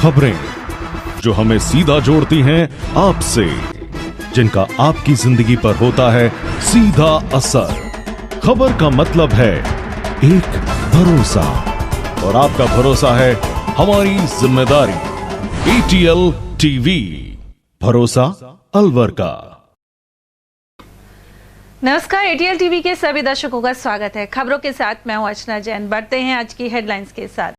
खबरें जो हमें सीधा जोड़ती हैं आपसे, जिनका आपकी जिंदगी पर होता है सीधा असर। खबर का मतलब है एक भरोसा, और आपका भरोसा है हमारी जिम्मेदारी। ATL टीवी, भरोसा अलवर का। नमस्कार, ATL टीवी के सभी दर्शकों का स्वागत है। खबरों के साथ मैं हूं अर्चना जैन। बढ़ते हैं आज की हेडलाइंस के साथ।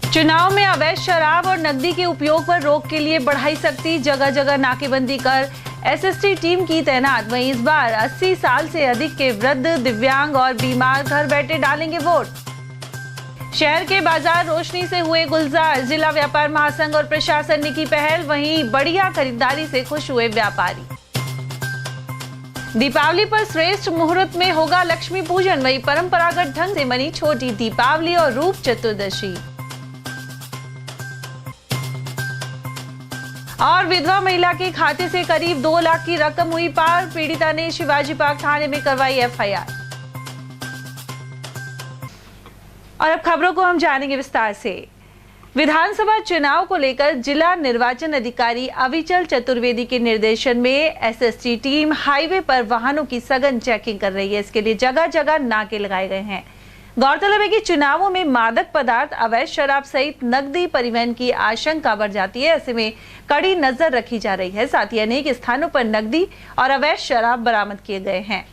चुनाव में अवैध शराब और नकदी के उपयोग पर रोक के लिए बढ़ाई सख्ती, जगह जगह नाकेबंदी कर SST टीम की तैनात। वहीं इस बार 80 साल से अधिक के वृद्ध, दिव्यांग और बीमार घर बैठे डालेंगे वोट। शहर के बाजार रोशनी से हुए गुलजार, जिला व्यापार महासंघ और प्रशासन ने की पहल। वहीं बढ़िया खरीदारी से खुश हुए व्यापारी। दीपावली पर श्रेष्ठ मुहूर्त में होगा लक्ष्मी पूजन। वहीं परंपरागत ढंग से मनी छोटी दीपावली और रूप चतुर्दशी। और विधवा महिला के खाते से करीब 2 लाख की रकम हुई पार। पीड़िता ने शिवाजी पार्क थाने में करवाई FIR। और अब खबरों को हम जानेंगे विस्तार से। विधानसभा चुनाव को लेकर जिला निर्वाचन अधिकारी अविचल चतुर्वेदी के निर्देशन में SST टीम हाईवे पर वाहनों की सघन चेकिंग कर रही है। इसके लिए जगह जगह नाके लगाए गए हैं। गौरतलब है कि चुनावों में मादक पदार्थ, अवैध शराब सहित नकदी परिवहन की आशंका बढ़ जाती है। ऐसे में कड़ी नजर रखी जा रही है। साथ ही अनेक स्थानों पर नकदी और अवैध शराब बरामद किए गए हैं।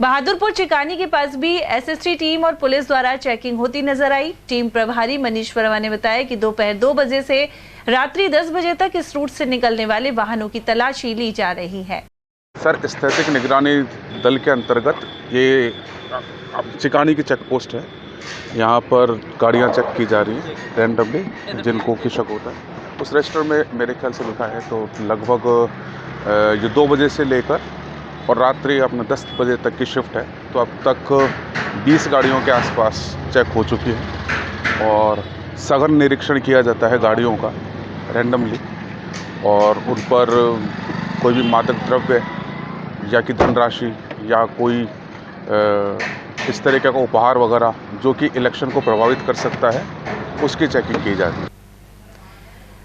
बहादुरपुर चिकानी के पास भी SST टीम और पुलिस द्वारा चेकिंग होती नजर आई। टीम प्रभारी मनीष वर्मा ने बताया कि दोपहर 2 बजे से रात्रि 10 बजे तक इस रूट से निकलने वाले वाहनों की तलाशी ली जा रही है। सर, स्थैतिक निगरानी दल के अंतर्गत ये चिकानी की चेक पोस्ट है। यहाँ पर गाड़ियाँ चेक की जा रही है रैंडमली, जिनको की शक होता है। उस रजिस्टर में मेरे ख्याल से लिखा है तो लगभग ये 2 बजे से लेकर और रात्रि अपना 10 बजे तक की शिफ्ट है। तो अब तक 20 गाड़ियों के आसपास चेक हो चुकी है और सघन निरीक्षण किया जाता है गाड़ियों का रैंडमली, और उन पर कोई भी मादक द्रव्य या कि धनराशि या कोई इस तरीके का उपहार वगैरह जो कि इलेक्शन को प्रभावित कर सकता है, उसकी चेकिंग की जाती है।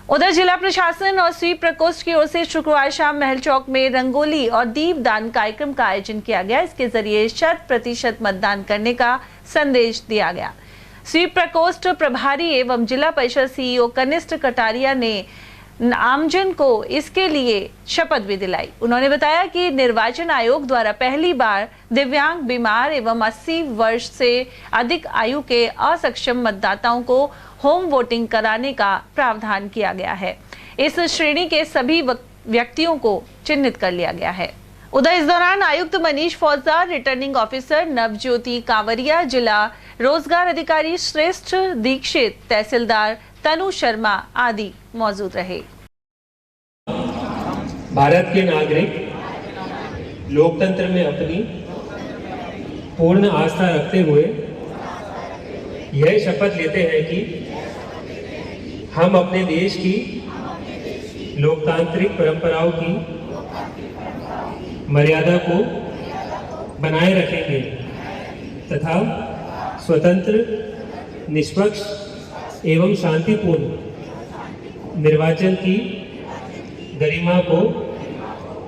उधर जिला प्रशासन और स्वीप प्रकोष्ठ की ओर से शुक्रवार शाम महल चौक में रंगोली और दीपदान कार्यक्रम का आयोजन किया गया। इसके जरिए 100% मतदान करने का संदेश दिया गया। स्वीप प्रकोष्ठ प्रभारी एवं जिला परिषद CEO कनिष्ठ कटारिया ने आमजन को इसके लिए शपथ भी दिलाई। उन्होंने बताया कि निर्वाचन आयोग द्वारा पहली बार दिव्यांग, बीमार एवं 80 वर्ष से अधिक आयु के असक्षम मतदाताओं को होम वोटिंग कराने का प्रावधान किया गया है। इस श्रेणी के सभी व्यक्तियों को चिन्हित कर लिया गया है। उधर इस दौरान आयुक्त मनीष फौजदार, रिटर्निंग ऑफिसर नवज्योति कांवरिया, जिला रोजगार अधिकारी श्रेष्ठ दीक्षित, तहसीलदार तनु शर्मा आदि मौजूद रहे। भारत के नागरिक लोकतंत्र में अपनी पूर्ण आस्था रखते हुए यह शपथ लेते हैं कि हम अपने देश की लोकतांत्रिक परंपराओं की मर्यादा को बनाए रखेंगे तथा स्वतंत्र, निष्पक्ष एवं शांतिपूर्ण निर्वाचन की गरिमा को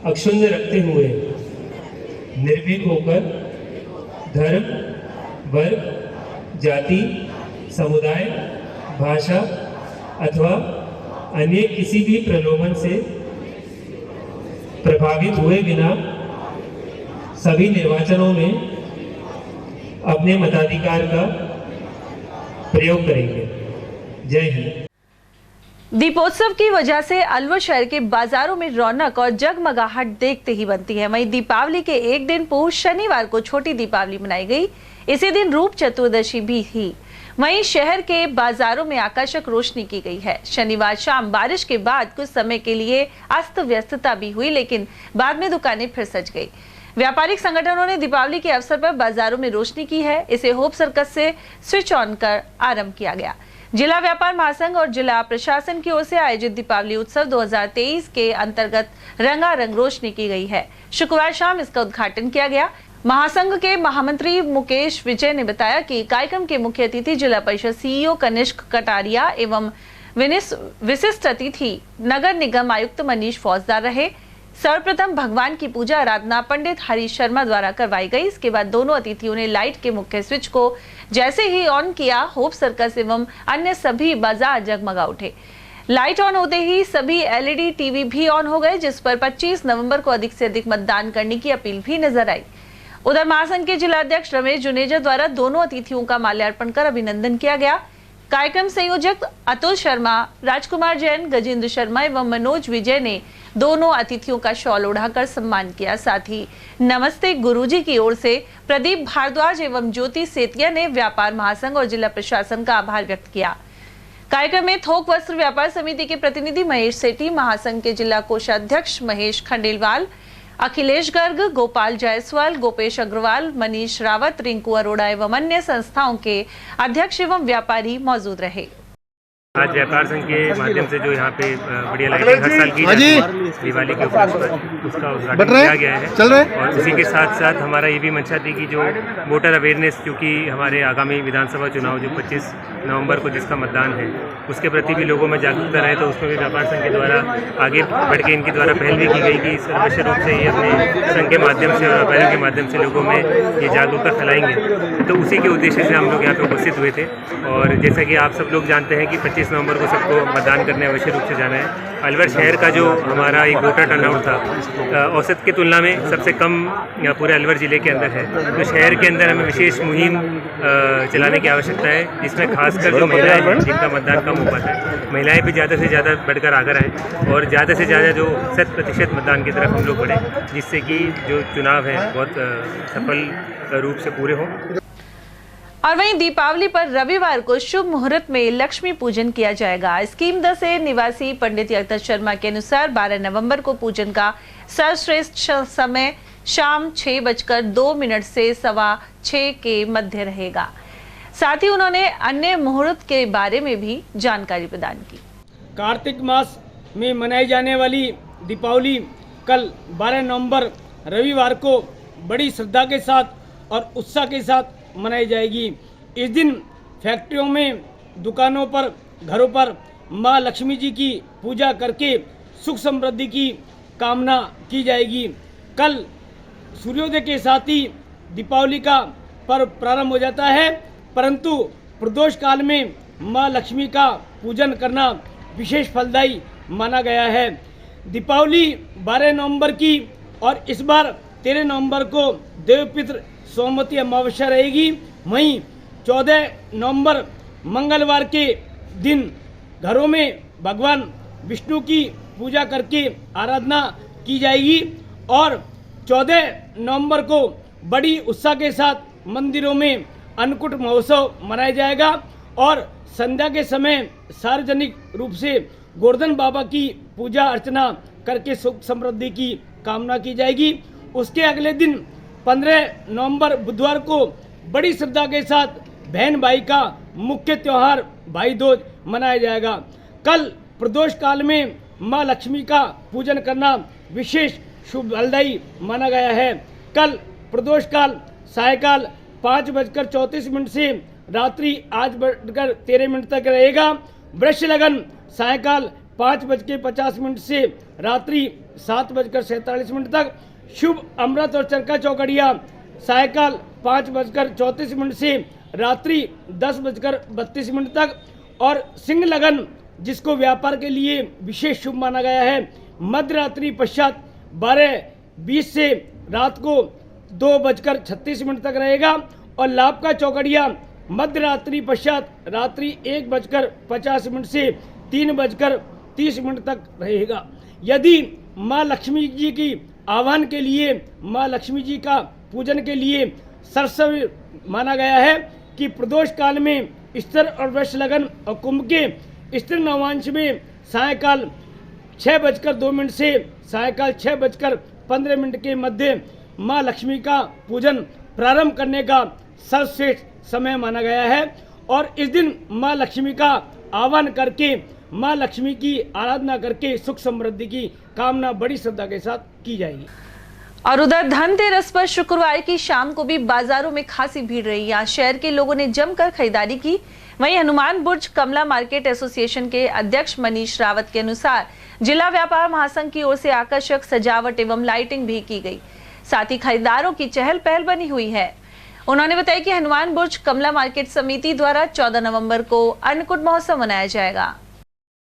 अक्षुण्ण रखते हुए निर्भीक होकर धर्म, वर्ग, जाति, समुदाय, भाषा अथवा अन्य किसी भी प्रलोभन से प्रभावित हुए बिना सभी निर्वाचनों में अपने मताधिकार का प्रयोग करेंगे। जय हिंद। दीपोत्सव की वजह से अलवर शहर के बाजारों में रौनक और जगमगाहट देखते ही बनती है। वहीं दीपावली के एक दिन पूर्व शनिवार को छोटी दीपावली मनाई गई। इसी दिन रूप चतुर्दशी भी थी। वहीं शहर के बाजारों में आकर्षक रोशनी की गई है। शनिवार शाम बारिश के बाद कुछ समय के लिए अस्त व्यस्तता भी हुई, लेकिन बाद में दुकानें फिर सज गई। व्यापारिक संगठनों ने दीपावली के अवसर पर बाजारों में रोशनी की है। इसे होप सर्कस से स्विच ऑन कर आरंभ किया गया। जिला व्यापार महासंघ और जिला प्रशासन की ओर से आयोजित दीपावली उत्सव 2023 के अंतर्गत रंगारंग रोशनी की गई है। शुक्रवार शाम इसका उद्घाटन किया गया। महासंघ के महामंत्री मुकेश विजय ने बताया कि कार्यक्रम के मुख्य अतिथि जिला परिषद सीईओ कनिष्क कटारिया एवं विशिष्ट अतिथि नगर निगम आयुक्त मनीष फौजदार रहे। सर्वप्रथम भगवान की पूजा आराधना पंडित हरीश शर्मा द्वारा करवाई गई। इसके बाद दोनों अतिथियों ने लाइट के मुख्य स्विच को जैसे ही ऑन किया, होप सर्कस एवं अन्य सभी बाजार जगमगा उठे। लाइट ऑन होते ही सभी एलईडी टीवी भी ऑन हो गए, जिस पर 25 नवंबर को अधिक से अधिक मतदान करने की अपील भी नजर आई। उधर महासंघ के जिलाध्यक्ष रमेश जुनेजा द्वारा दोनों अतिथियों का माल्यार्पण कर अभिनंदन किया गया। कार्यक्रम संयोजक अतुल शर्मा, राजकुमार जैन, गजेंद्र शर्मा एवं मनोज विजय ने दोनों अतिथियों का शॉल उड़ाकर सम्मान किया। साथ ही नमस्ते गुरुजी की ओर से प्रदीप भारद्वाज एवं ज्योति सेतिया ने व्यापार महासंघ और जिला प्रशासन का आभार व्यक्त किया। कार्यक्रम में थोक वस्त्र व्यापार समिति के प्रतिनिधि महेश सेठी, महासंघ के जिला कोषाध्यक्ष महेश खंडेलवाल, अखिलेश गर्ग, गोपाल जायसवाल, गोपेश अग्रवाल, मनीष रावत, रिंकू अरोड़ा एवं अन्य संस्थाओं के अध्यक्ष एवं व्यापारी मौजूद रहे। आज व्यापार संघ के माध्यम से जो यहाँ पे बढ़िया लाइटिंग हर साल की जाती है दिवाली के उपलक्ष्य पर, उसका उद्घाटन किया गया है। और उसी के साथ साथ हमारा ये भी मंशा थी कि जो वोटर अवेयरनेस, क्योंकि हमारे आगामी विधानसभा चुनाव जो 25 नवंबर को जिसका मतदान है, उसके प्रति भी लोगों में जागरूकता रहे, तो उसमें भी व्यापार संघ के द्वारा आगे बढ़ के इनके द्वारा पहल भी की गई कि सर्वश्य रूप से ये अपने संघ के माध्यम से और व्यापारियों के माध्यम से लोगों में ये जागरूकता फैलाएंगे। तो उसी के उद्देश्य से हम लोग यहाँ पे उपस्थित हुए थे। और जैसा कि आप सब लोग जानते हैं कि 25 नवंबर को सबको मतदान करने अवश्य रूप से जाना है। अलवर शहर का जो हमारा एक वोटर टर्नआउट था औसत की तुलना में सबसे कम पूरे अलवर ज़िले के अंदर है। तो शहर के अंदर हमें विशेष मुहिम चलाने की आवश्यकता है, जिसमें खासकर जो महिलाएं हैं जिनका मतदान कम हो पाता है, महिलाएं भी ज़्यादा से ज़्यादा बढ़कर आकर आएँ और ज़्यादा से ज़्यादा जो 100% मतदान की तरफ हम लोग बढ़ें, जिससे कि जो चुनाव है बहुत सफल रूप से पूरे हों। और वहीं दीपावली पर रविवार को शुभ मुहूर्त में लक्ष्मी पूजन किया जाएगा। स्कीम 10 निवासी पंडित यगदत्त शर्मा के अनुसार 12 नवंबर को पूजन का सर्वश्रेष्ठ समय शाम 6:02 से 6:15 के मध्य रहेगा। साथ ही उन्होंने अन्य मुहूर्त के बारे में भी जानकारी प्रदान की। कार्तिक मास में मनाई जाने वाली दीपावली कल 12 नवंबर रविवार को बड़ी श्रद्धा के साथ और उत्साह के साथ मनाई जाएगी। इस दिन फैक्ट्रियों में, दुकानों पर, घरों पर माँ लक्ष्मी जी की पूजा करके सुख समृद्धि की कामना की जाएगी। कल सूर्योदय के साथ ही दीपावली का पर्व प्रारंभ हो जाता है, परंतु प्रदोष काल में माँ लक्ष्मी का पूजन करना विशेष फलदायी माना गया है। दीपावली 12 नवंबर की और इस बार 13 नवंबर को देवपित्र सोमवती अमावस्या रहेगी। वहीं 14 नवंबर मंगलवार के दिन घरों में भगवान विष्णु की पूजा करके आराधना की जाएगी और 14 नवंबर को बड़ी उत्साह के साथ मंदिरों में अन्नकूट महोत्सव मनाया जाएगा और संध्या के समय सार्वजनिक रूप से गोवर्धन बाबा की पूजा अर्चना करके सुख समृद्धि की कामना की जाएगी। उसके अगले दिन 15 नवंबर बुधवार को बड़ी श्रद्धा के साथ बहन भाई का मुख्य त्योहार भाई दूज मनाया जाएगा। कल प्रदोष काल में मां लक्ष्मी का पूजन करना विशेष शुभ फलदायी माना गया है। कल प्रदोष काल सायकाल 5:34 से रात्रि 8:13 तक रहेगा। वृक्ष लगन सायकाल 5:50 से रात्रि 7:47 तक। शुभ अमृत और चरखा चौकड़िया सायकाल 5:34 से रात्रि 10:32 तक। और सिंह लगन जिसको व्यापार के लिए विशेष शुभ माना गया है, मध्य रात्रि पश्चात 12:20 से रात को 2:36 तक रहेगा। और लाभ का चौकड़िया मध्य रात्रि पश्चात रात्रि 1:50 से 3:30 तक रहेगा। यदि माँ लक्ष्मी जी की आह्वान के लिए, माँ लक्ष्मी जी का पूजन के लिए सरसव माना गया है कि प्रदोष काल में स्तर और वृक्ष लगन और कुंभ के स्तर नवांश में सायकाल 6:02 से सायकाल 6:15 के मध्य माँ लक्ष्मी का पूजन प्रारंभ करने का सर्वश्रेष्ठ समय माना गया है। और इस दिन माँ लक्ष्मी का आह्वान करके माँ लक्ष्मी की आराधना करके सुख समृद्धि की कामना बड़ी श्रद्धा के साथ की जाएगी। और उधर धनतेरस पर शुक्रवार की शाम को भी बाजारों में खासी भीड़ रही। यहाँ शहर के लोगों ने जमकर खरीदारी की। वहीं हनुमान बुर्ज कमला मार्केट एसोसिएशन के अध्यक्ष मनीष रावत के अनुसार जिला व्यापार महासंघ की ओर से आकर्षक सजावट एवं लाइटिंग भी की गई। साथ ही खरीदारों की चहल पहल बनी हुई है। उन्होंने बताया कि हनुमान बुर्ज कमला मार्केट समिति द्वारा 14 नवंबर को अन्नकूट महोत्सव मनाया जाएगा।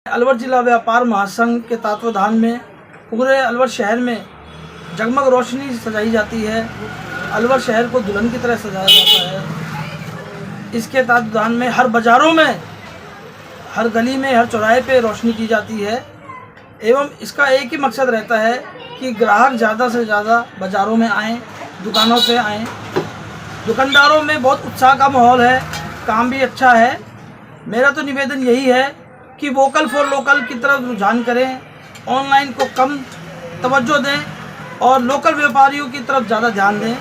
अलवर जिला व्यापार महासंघ के तत्वाधान में पूरे अलवर शहर में जगमग रोशनी सजाई जाती है। अलवर शहर को दुल्हन की तरह सजाया जाता है। इसके तत्वाधान में हर बाज़ारों में, हर गली में, हर चौराहे पे रोशनी की जाती है एवं इसका एक ही मकसद रहता है कि ग्राहक ज़्यादा से ज़्यादा बाज़ारों में आएँ, दुकानों पे आएँ। दुकानदारों में बहुत उत्साह का माहौल है, काम भी अच्छा है। मेरा तो निवेदन यही है कि वोकल फॉर लोकल की तरफ रुझान करें, ऑनलाइन को कम तवज्जो दें और लोकल व्यापारियों की तरफ ज़्यादा ध्यान दें।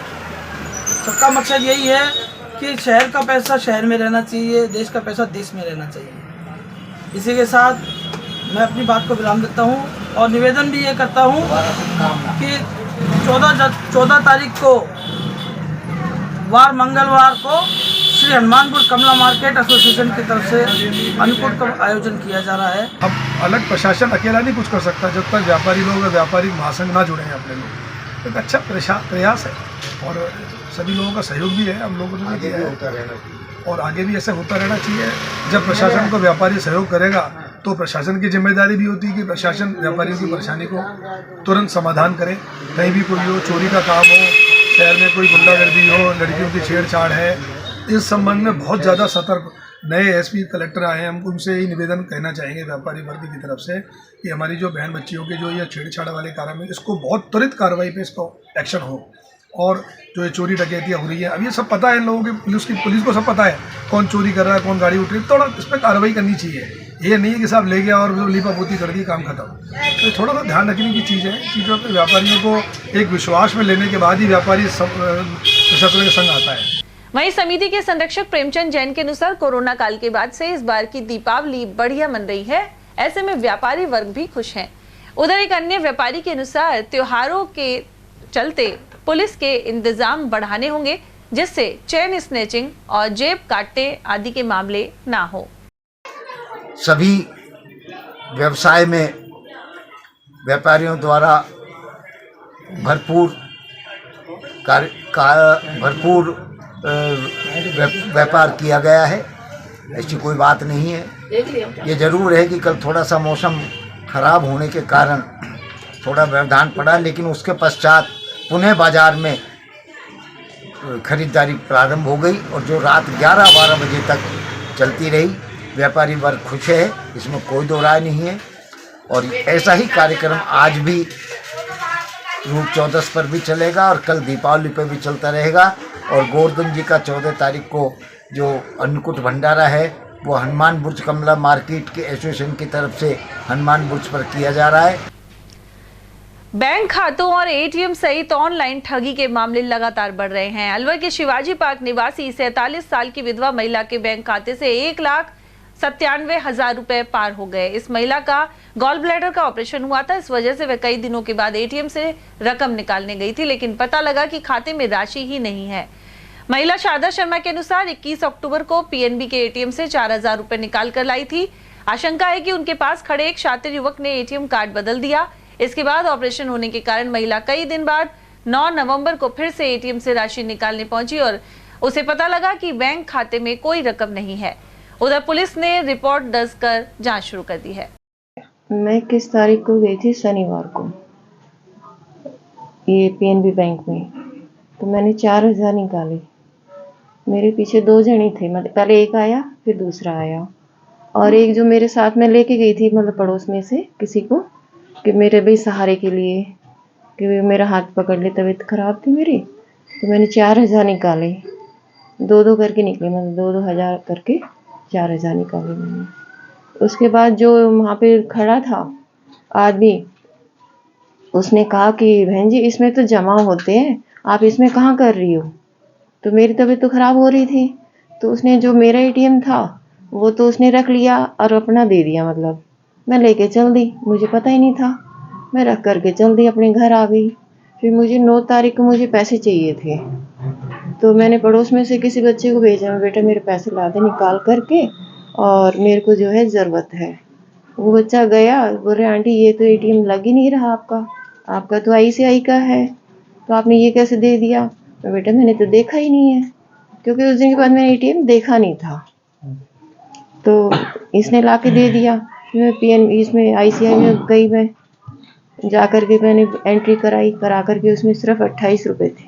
सबका मकसद यही है कि शहर का पैसा शहर में रहना चाहिए, देश का पैसा देश में रहना चाहिए। इसी के साथ मैं अपनी बात को विराम देता हूँ और निवेदन भी ये करता हूँ कि 14 तारीख को मंगलवार को श्री हनुमानपुर कमला मार्केट एसोसिएशन की तरफ से अन्नकूट का आयोजन किया जा रहा है। अब अलग प्रशासन अकेला नहीं कुछ कर सकता जब तक व्यापारी लोग और व्यापारिक महासंघ ना जुड़े हैं अपने लोग। एक अच्छा प्रयास है और सभी लोगों का सहयोग भी है, हम लोगों ने भी दिया है और आगे भी ऐसे होता रहना चाहिए। जब प्रशासन को व्यापारी सहयोग करेगा तो प्रशासन की जिम्मेदारी भी होती है कि प्रशासन व्यापारियों की परेशानी को तुरंत समाधान करे। कहीं भी कोई हो, चोरी का काम हो, शहर में कोई गुंडागर्दी हो, लड़कियों की छेड़छाड़ है, इस संबंध में बहुत ज़्यादा सतर्क नए एसपी कलेक्टर आए हैं। हम उनसे ही निवेदन कहना चाहेंगे व्यापारी वर्ग की तरफ से कि हमारी जो बहन बच्चियों के जो ये छेड़छाड़ वाले कारण है, इसको बहुत त्वरित कार्रवाई पे इसको एक्शन हो। और जो ये चोरी डकैतियाँ हो रही है, अब ये सब पता है इन लोगों की पुलिस को सब पता है कौन चोरी कर रहा है, कौन गाड़ी उठ रही है, थोड़ा इस पर कार्रवाई करनी चाहिए। ये नहीं है कि साहब ले गया और लीपापोती कर दी, काम खत्म। तो थोड़ा सा ध्यान रखने की चीज़ है। चीज़ों पर व्यापारियों को एक विश्वास में लेने के बाद ही व्यापारी प्रशासन के संग आता है। वहीं समिति के संरक्षक प्रेमचंद जैन के अनुसार कोरोना काल के बाद से इस बार की दीपावली बढ़िया मन रही है। ऐसे में व्यापारी वर्ग भी खुश हैं। उधर एक अन्य व्यापारी के अनुसार त्योहारों के चलते पुलिस के इंतजाम बढ़ाने होंगे जिससे चेन स्नैचिंग और जेब काटने आदि के मामले ना हो। सभी व्यवसाय में व्यापारियों द्वारा भरपूर व्यापार किया गया है, ऐसी कोई बात नहीं है। ये ज़रूर है कि कल थोड़ा सा मौसम खराब होने के कारण थोड़ा व्यवधान पड़ा, लेकिन उसके पश्चात पुनः बाज़ार में खरीदारी प्रारंभ हो गई और जो रात 11-12 बजे तक चलती रही। व्यापारी वर्ग खुश है, इसमें कोई दो राय नहीं है। और ऐसा ही कार्यक्रम आज भी रूप 14 पर भी चलेगा और कल दीपावली पर भी चलता रहेगा। और गोवर्धन जी का 14 तारीख को जो अन्नकूट भंडारा है वो हनुमान बुर्ज कमला मार्केट के एसोसिएशन की तरफ से हनुमान बुर्ज पर किया जा रहा है। बैंक खातों और एटीएम सहित ऑनलाइन ठगी के मामले लगातार बढ़ रहे हैं। अलवर के शिवाजी पार्क निवासी 47 साल की विधवा महिला के बैंक खाते से 1,97,000 रुपए पार हो गए। इस महिला का गॉल ब्लैडर का ऑपरेशन हुआ था। इस वजह से वह कई दिनों के बाद एटीएम से रकम निकालने गई थी, लेकिन पता लगा कि खाते में राशि ही नहीं है। महिला शारदा शर्मा के अनुसार 21 अक्टूबर को पीएनबी के एटीएम से 4,000 रुपए निकाल कर लाई थी। आशंका है कि उनके पास खड़े एक शातिर युवक ने एटीएम कार्ड बदल दिया। इसके बाद ऑपरेशन होने के कारण महिला कई दिन बाद 9 नवंबर को फिर से एटीएम से राशि निकालने पहुंची और उसे पता लगा कि बैंक खाते में कोई रकम नहीं है। उधर पुलिस ने रिपोर्ट दर्ज कर जांच शुरू कर दी है। मैं किस तारीख को गई थी? शनिवार को, ये पीएनबी बैंक में। तो मैंने 4,000 निकाले। मेरे पीछे 2 जने थे, मतलब पहले एक आया फिर दूसरा आया और एक जो मेरे साथ में लेके गई थी, मतलब पड़ोस में से किसी को, कि मेरे भी सहारे के लिए कि मेरा हाथ पकड़ ले, तबीयत खराब थी मेरी। तो मैंने 4,000 निकाले, 2-2 करके निकले, मतलब 2-2 हज़ार करके 4,000 निकाले मैंने। उसके बाद जो वहाँ पे खड़ा था आदमी, उसने कहा कि बहन जी इसमें तो जमा होते हैं, आप इसमें कहाँ कर रही हो? तो मेरी तबीयत तो ख़राब हो रही थी। तो उसने जो मेरा एटीएम था वो तो उसने रख लिया और अपना दे दिया, मतलब मैं लेके चल दी, मुझे पता ही नहीं था। मैं रख करके चल दी, अपने घर आ गई। फिर मुझे 9 तारीख को मुझे पैसे चाहिए थे, तो मैंने पड़ोस में से किसी बच्चे को भेजा, बेटा मेरे पैसे ला दे निकाल करके, और मेरे को जो है ज़रूरत है। वो बच्चा गया, बोल रहे आंटी ये तो एटीएम लग ही नहीं रहा आपका तो ICICI का है, तो आपने ये कैसे दे दिया? तो बेटा मैंने तो देखा ही नहीं है, क्योंकि उस दिन के बाद मैंने एटीएम देखा नहीं था, तो इसने ला के दे दिया। मैं PNB इसमें ICICI में गई, मैं जा कर के मैंने एंट्री करा करके उसमें सिर्फ 28 रुपए थे।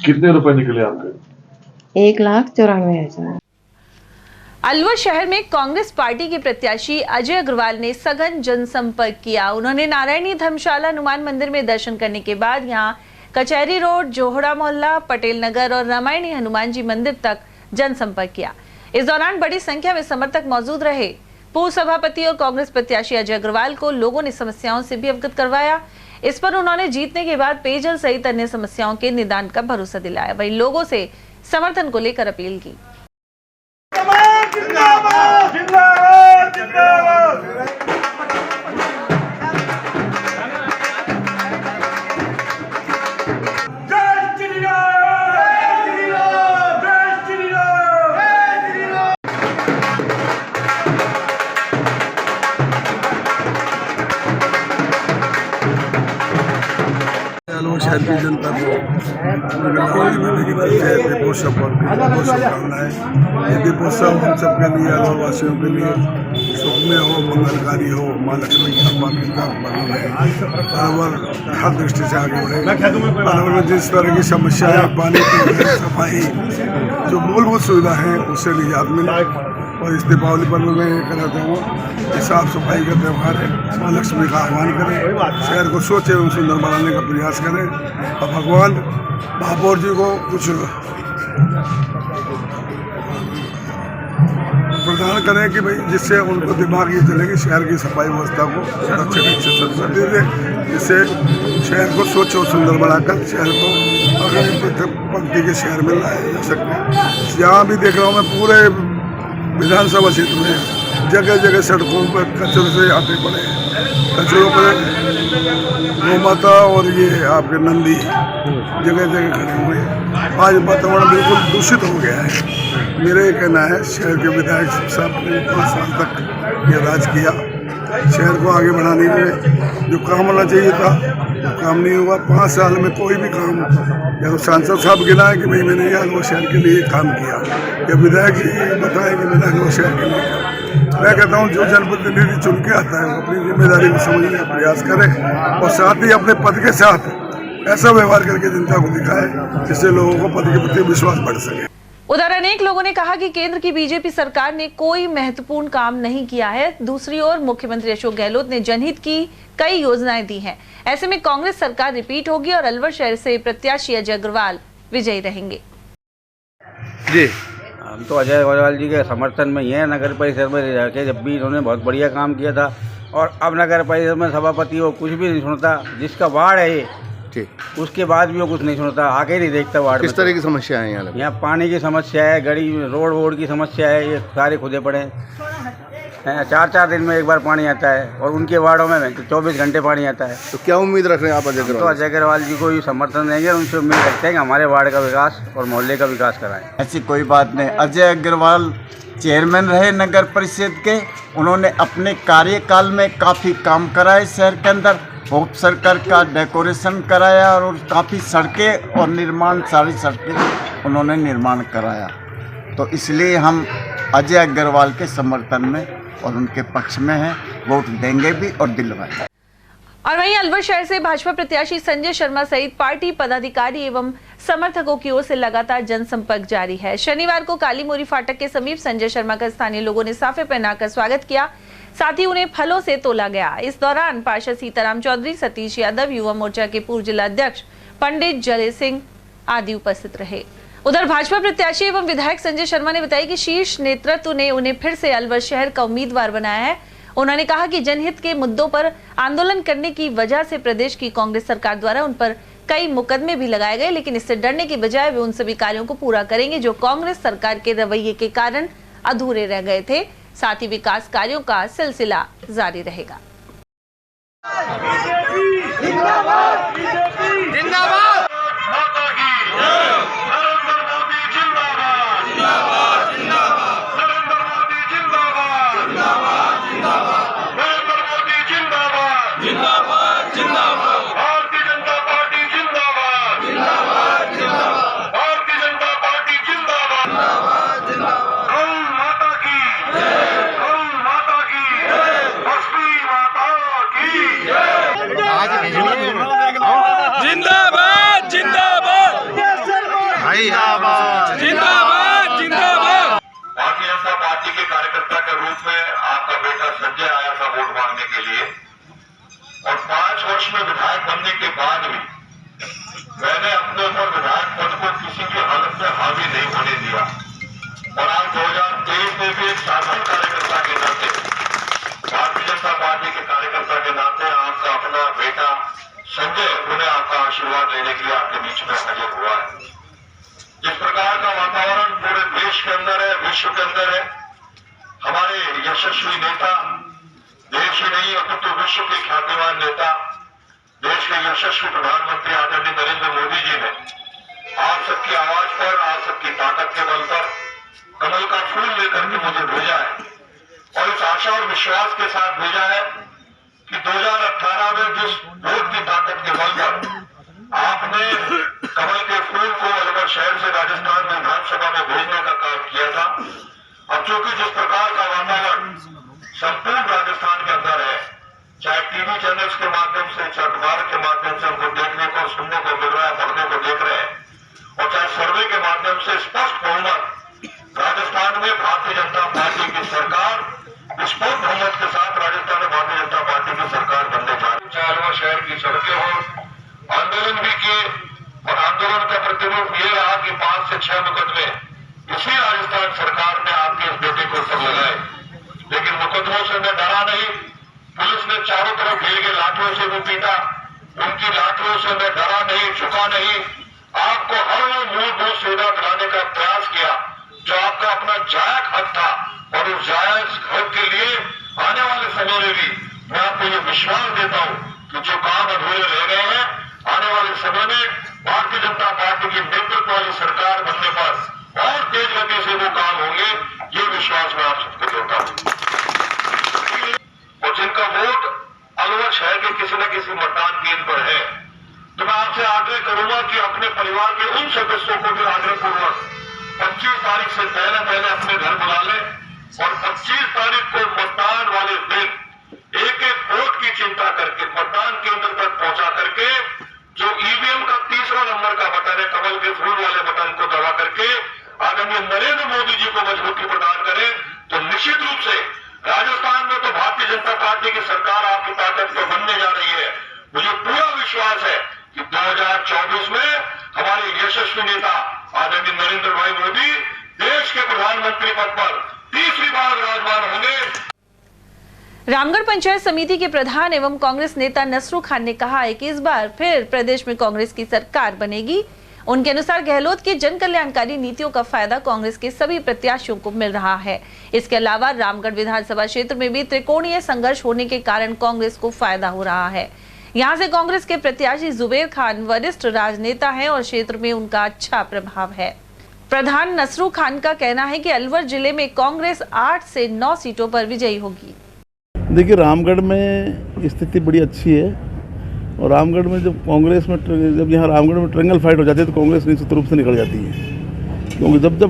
कितने रुपए निकले आपके? 1,94,000। अलवर शहर में कांग्रेस पार्टी के प्रत्याशी अजय अग्रवाल ने सघन जनसंपर्क किया। उन्होंने नारायणी धर्मशाला हनुमान मंदिर में दर्शन करने के बाद यहां कचहरी रोड, जोहड़ा मोहल्ला, पटेल नगर और रामायणी हनुमान जी मंदिर तक जनसंपर्क किया। इस दौरान बड़ी संख्या में समर्थक मौजूद रहे। पूर्व सभापति और कांग्रेस प्रत्याशी अजय अग्रवाल को लोगों ने समस्याओं से भी अवगत करवाया। इस पर उन्होंने जीतने के बाद पेयजल सहित अन्य समस्याओं के निदान का भरोसा दिलाया। वहीं लोगों से समर्थन को लेकर अपील की। अलवर शहर की जनता को शुभकामनाएं। ये दीपोत्सव हम सबके लिए, अलवर वासियों के लिए सुख में हो, मंगलकारी हो, माँ लक्ष्मी की कृपा बनी रहे। अलवर हर दृष्टि से आगे बढ़े। अलवर में जिस तरह की समस्याएं, पानी की सफाई, जो मूलभूत सुविधा है उससे निजात मिले। और इस दीपावली पर्व में ये कहना चाहूँगा कि साफ सफाई का त्यौहार है, माँ लक्ष्मी का आह्वान करें, शहर को स्वच्छ एवं सुंदर बनाने का प्रयास करें और भगवान महापौर जी को कुछ प्रदान करें कि भाई जिससे उनको दिमाग ये चले कि शहर की सफाई व्यवस्था को अच्छे से सदस्यता दे, जिससे शहर को स्वच्छ और सुंदर बनाकर शहर को अगर पंक्ति के शहर में लाया जा सके। जहाँ भी देख रहा हूँ मैं पूरे विधानसभा क्षेत्र में जगह जगह सड़कों पर कचरे से आते पड़े, कचरों पर गौ माता और ये आपके नंदी जगह जगह खड़े हुए हैं। आज वातावरण बिल्कुल दूषित हो गया है। मेरा ये कहना है शहर के विधायक साहब ने 5 साल तक ये राज किया, शहर को आगे बढ़ाने में जो काम होना चाहिए था वो काम नहीं हुआ। 5 साल में कोई भी काम, या तो सांसद साहब गिनाए कि भाई मैंने अलवर शहर के लिए काम किया, या विधायक जी बताए कि मैंने अलवर शहर के लिए किया। मैं कहता हूँ जो जनप्रतिनिधि चुन के आता है वो अपनी जिम्मेदारी को समझने का प्रयास करे और साथ ही अपने पद के साथ ऐसा व्यवहार करके जनता को दिखाए जिससे लोगों को पद के प्रति विश्वास बढ़ सके। उधर अनेक लोगों ने कहा कि केंद्र की बीजेपी सरकार ने कोई महत्वपूर्ण काम नहीं किया है। दूसरी ओर मुख्यमंत्री अशोक गहलोत ने जनहित की कई योजनाएं दी हैं। ऐसे में कांग्रेस सरकार रिपीट होगी और अलवर शहर से प्रत्याशी अजय अग्रवाल विजयी रहेंगे। जी, हम तो अजय अग्रवाल जी के समर्थन में ही हैं। नगर परिषद में रह के जब भी इन्होंने बहुत बढ़िया काम किया था, और अब नगर परिषद में सभापति वो कुछ भी नहीं सुनता। जिसका वार्ड है ये, ठीक, उसके बाद भी वो कुछ नहीं सुनता, आके नहीं देखता वार्ड में। किस तरह की समस्या है यहाँ पानी की समस्या है, गड़ी रोड की समस्या है, ये सारे खुदे पड़े हैं। 4-4 दिन में एक बार पानी आता है और उनके वार्डों में 24 घंटे पानी आता है। तो क्या उम्मीद रख रहे हैं आप अजय अग्रवाल? तो अजय अग्रवाल जी को ही समर्थन देंगे और उनसे उम्मीद रखते हैं कि हमारे वार्ड का विकास और मोहल्ले का विकास कराएं। ऐसी कोई बात नहीं। अजय अग्रवाल चेयरमैन रहे नगर परिषद के, उन्होंने अपने कार्यकाल में काफ़ी काम कराए शहर के अंदर। होप सर्कल का डेकोरेशन कराया और काफ़ी सड़कें और निर्माण, सारी सड़कें उन्होंने निर्माण कराया। तो इसलिए हम अजय अग्रवाल के समर्थन में और उनके पक्ष में हैं, वोट देंगे भी और दिलवाएंगे। और वहीं अलवर शहर से भाजपा प्रत्याशी संजय शर्मा सहित पार्टी पदाधिकारी एवं समर्थकों की ओर से लगातार जनसंपर्क जारी है। शनिवार को काली मोरी फाटक के समीप संजय शर्मा का स्थानीय लोगों ने साफे पहनाकर स्वागत किया, साथ ही उन्हें फलों से तोला गया। इस दौरान पार्षद सीताराम चौधरी, सतीश यादव, युवा मोर्चा के पूर्व जिला अध्यक्ष पंडित जय सिंह आदि उपस्थित रहे। उधर भाजपा प्रत्याशी एवं विधायक संजय शर्मा ने बताया कि शीर्ष नेतृत्व ने उन्हें फिर से अलवर शहर का उम्मीदवार बनाया है। उन्होंने कहा कि जनहित के मुद्दों पर आंदोलन करने की वजह से प्रदेश की कांग्रेस सरकार द्वारा उन पर कई मुकदमे भी लगाए गए, लेकिन इससे डरने की बजाय वे उन सभी कार्यों को पूरा करेंगे जो कांग्रेस सरकार के रवैये के कारण अधूरे रह गए थे। साथ ही विकास कार्यों का सिलसिला जारी रहेगा। जिंदाबाद। जिंदाबाद जिंदाबाद जिंदाबाद जिंदाबाद। भारतीय जनता पार्टी के कार्यकर्ता के रूप में आपका बेटा संजय आया था वोट मांगने के लिए, और 5 वर्ष में विधायक बनने के बाद भी मैंने अपने ऊपर विधायक पद को किसी की हालत में हावी नहीं होने दिया। और आज 2023 में भी एक साधारण कार्यकर्ता के नाते, भारतीय जनता पार्टी के कार्यकर्ता के नाते आपका अपना बेटा संजय उन्हें आपका आशीर्वाद लेने के लिए आपके बीच में हाजिर हुआ है। जिस प्रकार का वातावरण पूरे देश के अंदर है, विश्व के अंदर है, हमारे यशस्वी नेता, देश ही नहीं अपितु विश्व के ख्यातिमान नेता, देश के यशस्वी प्रधानमंत्री आदरणीय नरेंद्र मोदी जी ने आप सबकी आवाज पर, आप सबकी ताकत के बल पर कमल का फूल लेकर के मुझे भेजा है, और इस आशा और विश्वास के साथ भेजा है कि 2018 में जिस वोट की ताकत के बल पर आपने कमल के फूल को अलवर शहर से राजस्थान में विधानसभा में भेजने का काम किया था, अब चूंकि जिस प्रकार का वातावरण संपूर्ण राजस्थान के अंदर है, चाहे टीवी चैनल्स के माध्यम से, चाहे अखबार के माध्यम से हमको देखने को, सुनने को मिल रहा है, पढ़ने को देख रहे हैं, और चाहे सर्वे के माध्यम से स्पष्ट बहुमत राजस्थान में भारतीय जनता पार्टी की सरकार, स्पष्ट बहुमत के साथ राजस्थान में भारतीय जनता पार्टी की सरकार बनने जा रही है। चाहे अलवर शहर की सड़कें हो, आंदोलन भी किए, और आंदोलन का प्रतिरूप ये रहा कि 5 से 6 मुकदमे इसी राजस्थान सरकार ने आपके इस बेटे के ऊपर लगाए, लेकिन मुकदमों से मैं डरा नहीं। पुलिस ने चारों तरफ घेर के लाठियों से भी पीटा, उनकी लाठियों से मैं डरा नहीं, झुका नहीं। आपको हर वो मूलभूत सुविधा दिलाने का प्रयास किया जो आपका अपना जायज हक था, और उस जायज हक के लिए आने वाले समय में भी मैं आपको ये विश्वास देता हूं कि जो काम अधूरे रह गए हैं, आने वाले समय में भारतीय जनता पार्टी की नेतृत्व वाली सरकार बनने पर और तेज गति से वो काम होंगे, ये विश्वास मैं आप सबको देता हूं। और जिनका वोट अलवर शहर के किसी न किसी मतदान केंद्र पर है, तो मैं आपसे आग्रह करूंगा कि अपने परिवार के उन सदस्यों को भी आग्रहपूर्वक 25 तारीख से पहले अपने घर बुला लें, और 25 तारीख को मतदान वाले दिन एक वोट की चिंता करके मतदान केंद्र तक पहुंचा करके जो ईवीएम का 3रा नंबर का बटन है, कमल के फूल वाले बटन को दबा करके आदरणीय नरेंद्र मोदी जी को मजबूती प्रदान करें, तो निश्चित रूप से राजस्थान में तो भारतीय जनता पार्टी की सरकार आपकी ताकत पर बनने जा रही है। मुझे पूरा विश्वास है कि 2024 में हमारे यशस्वी नेता आदरणीय नरेंद्र भाई मोदी देश के प्रधानमंत्री पद पर 3री बार विराजमान होंगे। रामगढ़ पंचायत समिति के प्रधान एवं कांग्रेस नेता नसरू खान ने कहा है कि इस बार फिर प्रदेश में कांग्रेस की सरकार बनेगी। उनके अनुसार गहलोत की जन कल्याणकारी नीतियों का फायदा कांग्रेस के सभी प्रत्याशियों को मिल रहा है। इसके अलावा रामगढ़ विधानसभा क्षेत्र में भी त्रिकोणीय संघर्ष होने के कारण कांग्रेस को फायदा हो रहा है। यहाँ से कांग्रेस के प्रत्याशी जुबेर खान वरिष्ठ राजनेता हैं और क्षेत्र में उनका अच्छा प्रभाव है। प्रधान नसरू खान का कहना है कि अलवर जिले में कांग्रेस 8 से 9 सीटों पर विजयी होगी। देखिए, रामगढ़ में स्थिति बड़ी अच्छी है, और रामगढ़ में जब कांग्रेस में जब यहाँ रामगढ़ में ट्रैंगल फाइट हो जाती है तो कांग्रेस निश्चित रूप से निकल जाती है, क्योंकि जब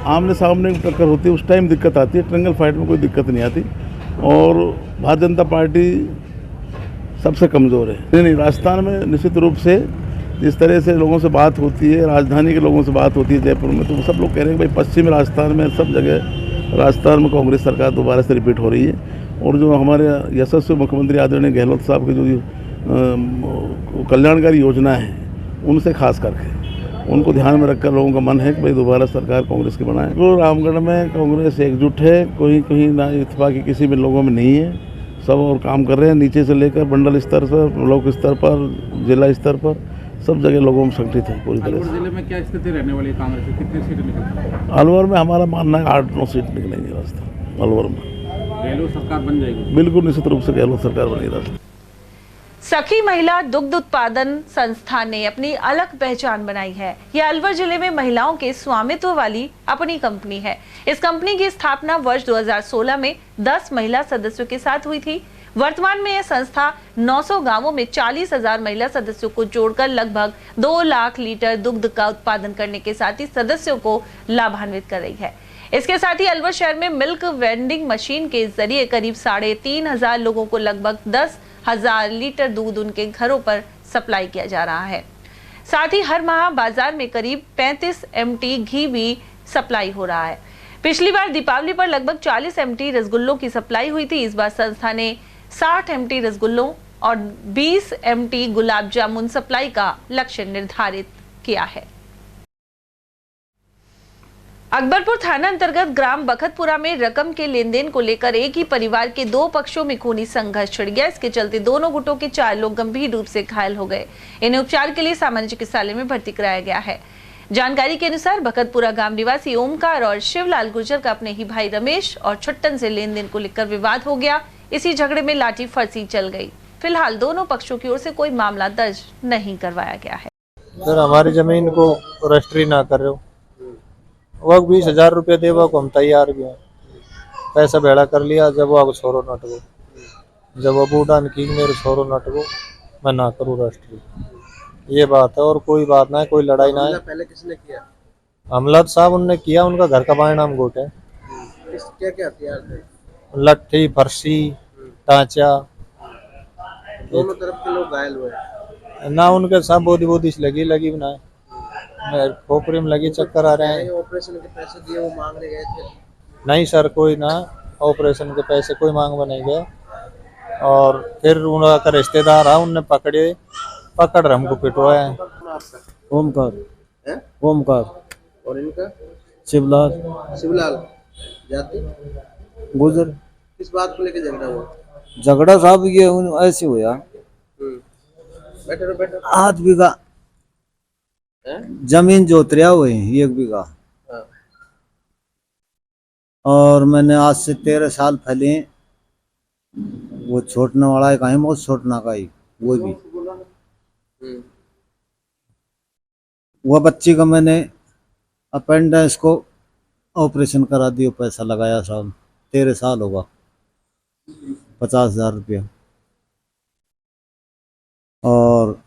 आमने सामने टक्कर होती है उस टाइम दिक्कत आती है, ट्रैंगल फाइट में कोई दिक्कत नहीं आती। और भारतीय जनता पार्टी सबसे कमज़ोर है। नहीं, राजस्थान में निश्चित रूप से जिस तरह से लोगों से बात होती है, राजधानी के लोगों से बात होती है जयपुर में, तो सब लोग कह रहे हैं कि भाई पश्चिमी राजस्थान में सब जगह राजस्थान में कांग्रेस सरकार दोबारा से रिपीट हो रही है। और जो हमारे यशस्वी मुख्यमंत्री आदरणीय गहलोत साहब की जो कल्याणकारी योजना है, उनसे खास करके उनको ध्यान में रखकर लोगों का मन है कि भाई दोबारा सरकार कांग्रेस की बनाए। तो रामगढ़ में कांग्रेस एकजुट है, कहीं ना इत्तेफाकी किसी भी लोगों में नहीं है, सब और काम कर रहे हैं, नीचे से लेकर मंडल स्तर पर, ब्लॉक स्तर पर, जिला स्तर पर, सब जगह लोगों में संगठित है पूरी तरह से। जिले में क्या स्थिति रहने वाली है कांग्रेस की, कितनी सीटें निकलेंगी? अलवर में हमारा मानना है 8-9 सीट निकलेंगी राजस्थान अलवर में। गहलोत सरकार बन जाएगी? बिल्कुल निश्चित रूप से गहलोत सरकार बनेगी राजस्थान। सखी महिला दुग्ध उत्पादन संस्थान ने अपनी अलग पहचान बनाई है। यह अलवर जिले में महिलाओं के स्वामित्व वाली अपनी कंपनी है। इस कंपनी की स्थापना वर्ष 2016 में 10 महिला सदस्यों के साथ हुई थी। वर्तमान में यह संस्था 900 गांवों में 40,000 महिला सदस्यों को जोड़कर लगभग 2 लाख लीटर दुग्ध का उत्पादन करने के साथ ही सदस्यों को लाभान्वित कर रही है। इसके साथ ही अलवर शहर में मिल्क वेंडिंग मशीन के जरिए करीब 3,500 लोगों को लगभग 10,000 लीटर दूध उनके घरों पर सप्लाई किया जा रहा है। साथ ही हर माह बाजार में करीब 35 MT घी भी सप्लाई हो रहा है। पिछली बार दीपावली पर लगभग 40 MT रसगुल्लों की सप्लाई हुई थी। इस बार संस्था ने 60 MT रसगुल्लों और 20 MT गुलाब जामुन सप्लाई का लक्ष्य निर्धारित किया है। अकबरपुर थाना अंतर्गत ग्राम बखतपुरा में रकम के लेन देन को लेकर एक ही परिवार के 2 पक्षों में खूनी संघर्ष छिड़ गया। इसके चलते दोनों गुटों के 4 लोग गंभीर रूप से घायल हो गए। इन्हें उपचार के लिए सामान्य चिकित्सालय में भर्ती कराया गया है। जानकारी के अनुसार बखतपुरा गांव निवासी ओमकार और शिवलाल गुर्जर का अपने ही भाई रमेश और छुट्टन से लेन देन को लेकर विवाद हो गया। इसी झगड़े में लाठी फरसी चल गई। फिलहाल दोनों पक्षों की ओर से कोई मामला दर्ज नहीं करवाया गया है। सर हमारी जमीन को रजिस्ट्री ना कर रहे हो, वह 20,000 रुपये देवा को हम तैयार भी हैं। पैसा भेड़ा कर लिया। जब वो छोरो नट गो, जब वो बूढ़ा की मेरे छोरो नट गो, मैं ना करूँ रजिस्ट्री। ये बात है और कोई बात ना है, कोई लड़ाई ना है। पहले किसने किया हमला? साहब उनने किया। उनका घर का बायनाम गोट है। क्या क्या हथियार थे? लट्ठी, फरसी, टांचा। दोनों तरफ के लोग घायल हुए ना। उनके साथ बोदी लगी भी ना है। खोपड़ी में लगी, चक्कर आ रहे हैं। ऑपरेशन के पैसे दिए वो मांगने गए थे? नहीं सर, कोई ना ऑपरेशन के पैसे कोई मांगवा नहीं गया। और फिर उनका रिश्तेदार है, उनने पकड़ हमको पिटवाया। ओमकार। और इनका? शिवलाल जाति गुजर। किस बात को लेकर झगड़ा हुआ? झगड़ा साहब ये ऐसे हुआ। बैठो। 8 बीघा जमीन जोतरिया हुए 1 बीघा। और मैंने आज से 13 साल पहले वो छोड़ने वाला है, कहीं बहुत छोड़ना का ही वो भी। वो बच्ची का मैंने अपेंडिक्स को ऑपरेशन करा दिया। पैसा लगाया साहब 13 साल होगा, 50,000 रुपया। और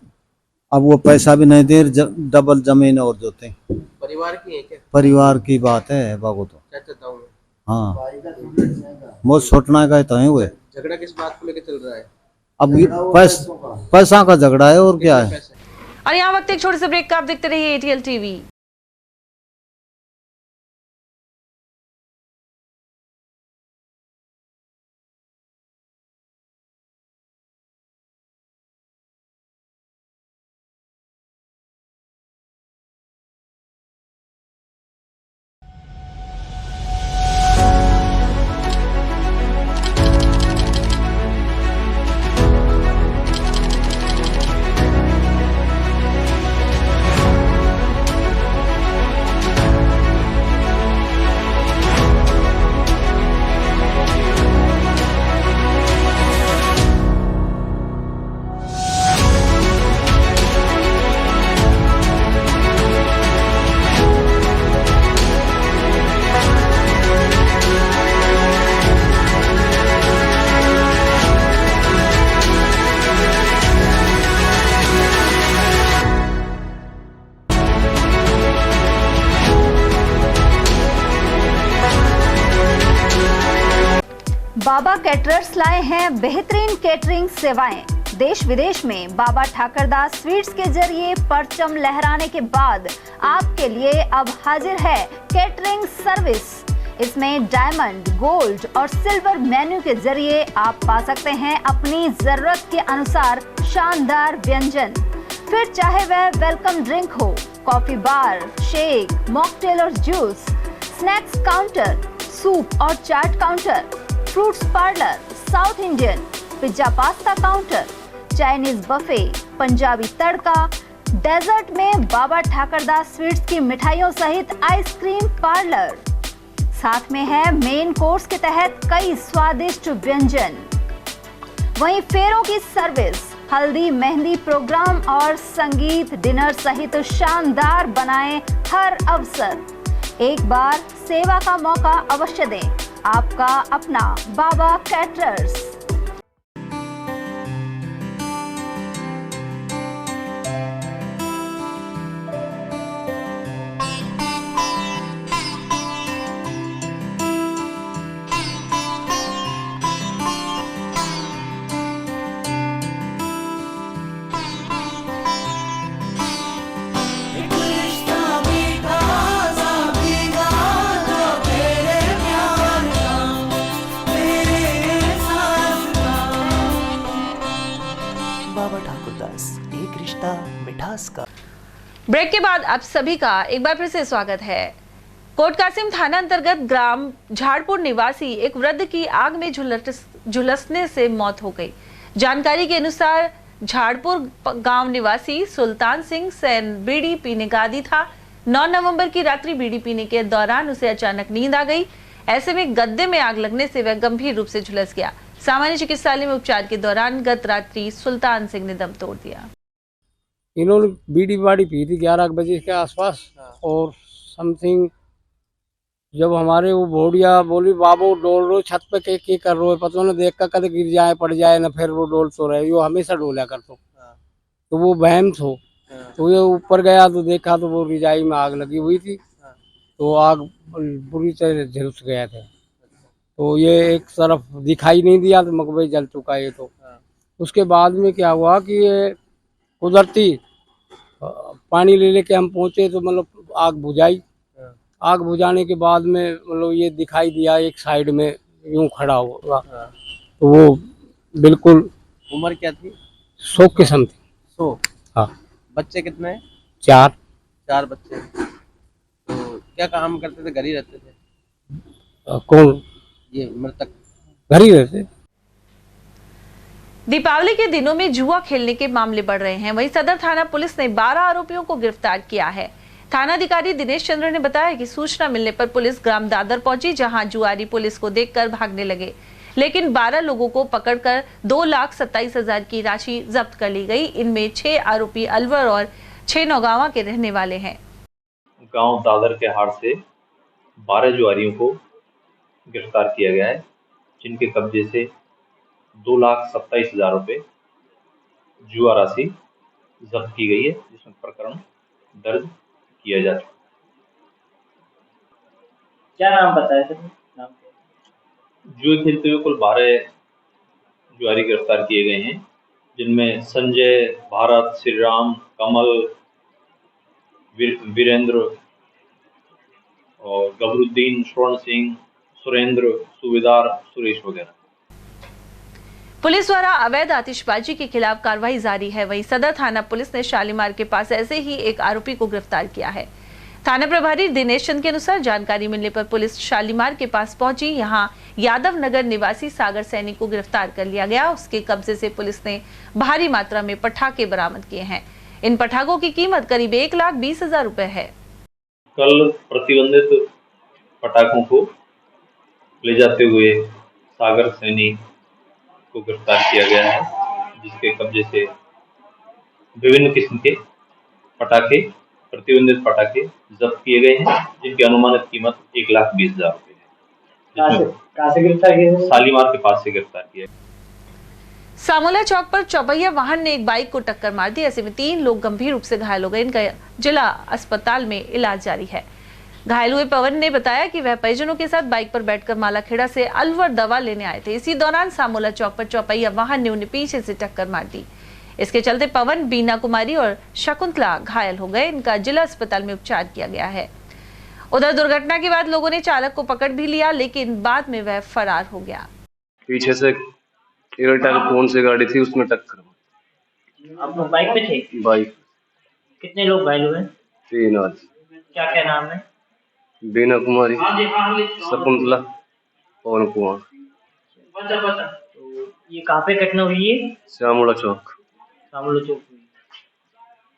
अब वो पैसा भी नहीं दे, डबल जमीन और जोते। परिवार की है क्या? परिवार की बात है बाबू। तो क्या चाहता हूँ? हाँ, वो छोटना का तो है। हुए झगड़ा किस बात को लेकर चल रहा है? अब पैसा का झगड़ा है और क्या है। और यहाँ वक्त एक छोटे से ब्रेक का। आप देखते रहिए ATL TV। बाबा कैटरर्स लाए हैं बेहतरीन कैटरिंग सेवाएं। देश विदेश में बाबा ठाकरदास स्वीट्स के जरिए परचम लहराने के बाद आपके लिए अब हाजिर है कैटरिंग सर्विस। इसमें डायमंड, गोल्ड और सिल्वर मेन्यू के जरिए आप पा सकते हैं अपनी जरूरत के अनुसार शानदार व्यंजन। फिर चाहे वह वेलकम ड्रिंक हो, कॉफी बार, शेक, मॉकटेल और जूस, स्नैक्स काउंटर, सूप और chaat counter, fruits parlour, South Indian, pizza pasta counter, Chinese buffet, Punjabi tadka, dessert में बाबा ठाकरदास स्वीट्स की मिठाइयों सहित आइसक्रीम पार्लर। साथ में है मेन कोर्स के तहत कई स्वादिष्ट व्यंजन। वहीं फेरों की सर्विस, हल्दी मेहंदी प्रोग्राम और संगीत डिनर सहित शानदार बनाएं हर अवसर। एक बार सेवा का मौका अवश्य दें। आपका अपना बाबा कैटरर्स। बाबा ठाकुरदास, एक रिश्ता मिठास का। ब्रेक के बाद आप सभी का एक बार फिर से स्वागत है। कोटकासिम थाना अंतर्गत ग्राम झाड़पुर निवासी एक वृद्ध की आग में झुलसने से मौत हो गई। जानकारी के अनुसार झाड़पुर गांव निवासी सुल्तान सिंह सैन बीड़ी पीने का आदी था। 9 नवंबर की रात्रि बीड़ी पीने के दौरान उसे अचानक नींद आ गई। ऐसे में गद्दे में आग लगने से वह गंभीर रूप से झुलस गया। सामान्य चिकित्सालय में उपचार के दौरान गत रात्रि सुल्तान सिंह ने दम तोड़ दिया। इन्होंने बीड़ी बाड़ी पी थी 11 बजे के आसपास और समथिंग जब हमारे वो भोड़िया बोली बाबू डोल रो छत पे के कर रो पता न देख कर कदे गिर जाए पड़ जाए ना फिर वो डोल तो रहे वो हमेशा डोला कर तो वो बहम थो तो ये ऊपर गया तो देखा तो वो रिजाई में आग लगी हुई थी तो आग बुरी तरह झुलस गया था तो ये एक तरफ दिखाई नहीं दिया तो मकबई जल चुका ये तो। उसके बाद में क्या हुआ कि ये कुदरती पानी ले लेके हम पहुंचे तो मतलब आग बुझाई। आग बुझाने के बाद में मतलब ये दिखाई दिया एक साइड में यूं खड़ा हुआ तो वो बिल्कुल। उम्र क्या थी? 100 के समथिंग। 100? हाँ। बच्चे कितने हैं? 4 बच्चे। तो क्या काम करते थे? घर ही रहते थे? कौन? ये मृतक घर ही रहते। दीपावली के दिनों में जुआ खेलने के मामले बढ़ रहे हैं। वहीं सदर थाना पुलिस ने 12 आरोपियों को गिरफ्तार किया है। थानाधिकारी दिनेश चंद्र ने बताया कि सूचना मिलने पर पुलिस ग्राम दादर पहुंची, जहां जुआरी पुलिस को देखकर भागने लगे, लेकिन 12 लोगों को पकड़कर 2,27,000 की राशि जब्त कर ली गई। इनमें 6 आरोपी अलवर और 6 नौगांवा के रहने वाले हैं। गांव दादर के हाट से 12 जुआरियों को गिरफ्तार किया गया है, जिनके कब्जे से 2,27,000 रुपये जुआ राशि जब्त की गई है, जिसमें प्रकरण दर्ज किया जा चुका। क्या नाम बताया सर? नाम जुए खेलते हुए कुल 12 जुआरी गिरफ्तार किए गए हैं, जिनमें संजय, भारत, श्री राम, कमल, वीरेंद्र और गबरुद्दीन, स्वर्ण सिंह, सुरेंद्र, सूबेदार, सुरेश वगैरह। पुलिस द्वारा अवैध आतिशबाजी के खिलाफ कार्रवाई जारी है। वहीं सदर थाना पुलिस ने शालीमार के पास ऐसे ही एक आरोपी को गिरफ्तार किया है। थाना प्रभारी दिनेश चंद के अनुसार जानकारी मिलने पर पुलिस शालीमार के पास पहुंची। यहां यादव नगर निवासी सागर सैनी को गिरफ्तार कर लिया गया। उसके कब्जे से पुलिस ने भारी मात्रा में पटाखे बरामद किए हैं। इन पटाखों की कीमत करीब 1,20,000 रुपए है। कल प्रतिबंधित पटाखों को ले जाते हुए सागर सैनी को गिरफ्तार किया गया है, जिसके कब्जे से विभिन्न किस्म के पटाखे, प्रतिबंधित पटाखे जब्त किए गए हैं, जिनकी अनुमानित कीमत 1,20,000 रुपए है। कहाँ से गिरफ्तार किया? शालीमार के पास से गिरफ्तार किया। सामोला चौक पर चौपहिया वाहन ने एक बाइक को टक्कर मार दी। ऐसे में 3 लोग गंभीर रूप से घायल हो गए। इनका जिला अस्पताल में इलाज जारी है। घायल हुए पवन ने बताया कि वह परिजनों के साथ बाइक पर बैठकर मालाखेड़ा से अलवर दवा लेने आए थे। इसी दौरान सामोला चौक पर चौपहिया वाहन ने उन्हें पीछे से टक्कर मार दी। इसके चलते पवन, बीना कुमारी और शकुंतला घायल हो गए। इनका जिला अस्पताल में उपचार किया गया है। उधर दुर्घटना के बाद लोगों ने चालक को पकड़ भी लिया, लेकिन बाद में वह फरार हो गया। पीछे से कौन सी गाड़ी थी, उसमें टक्कर। आप लोग बाइक पे थे? बाइक। कितने लोग घायल हुए? 3 आदमी। क्या क्या नाम है? बीना कुमारी, शकुंतला, पवन कुमार। तो ये कहाँ पे घटना हुई है? श्यामला चौक। श्यामला चौक।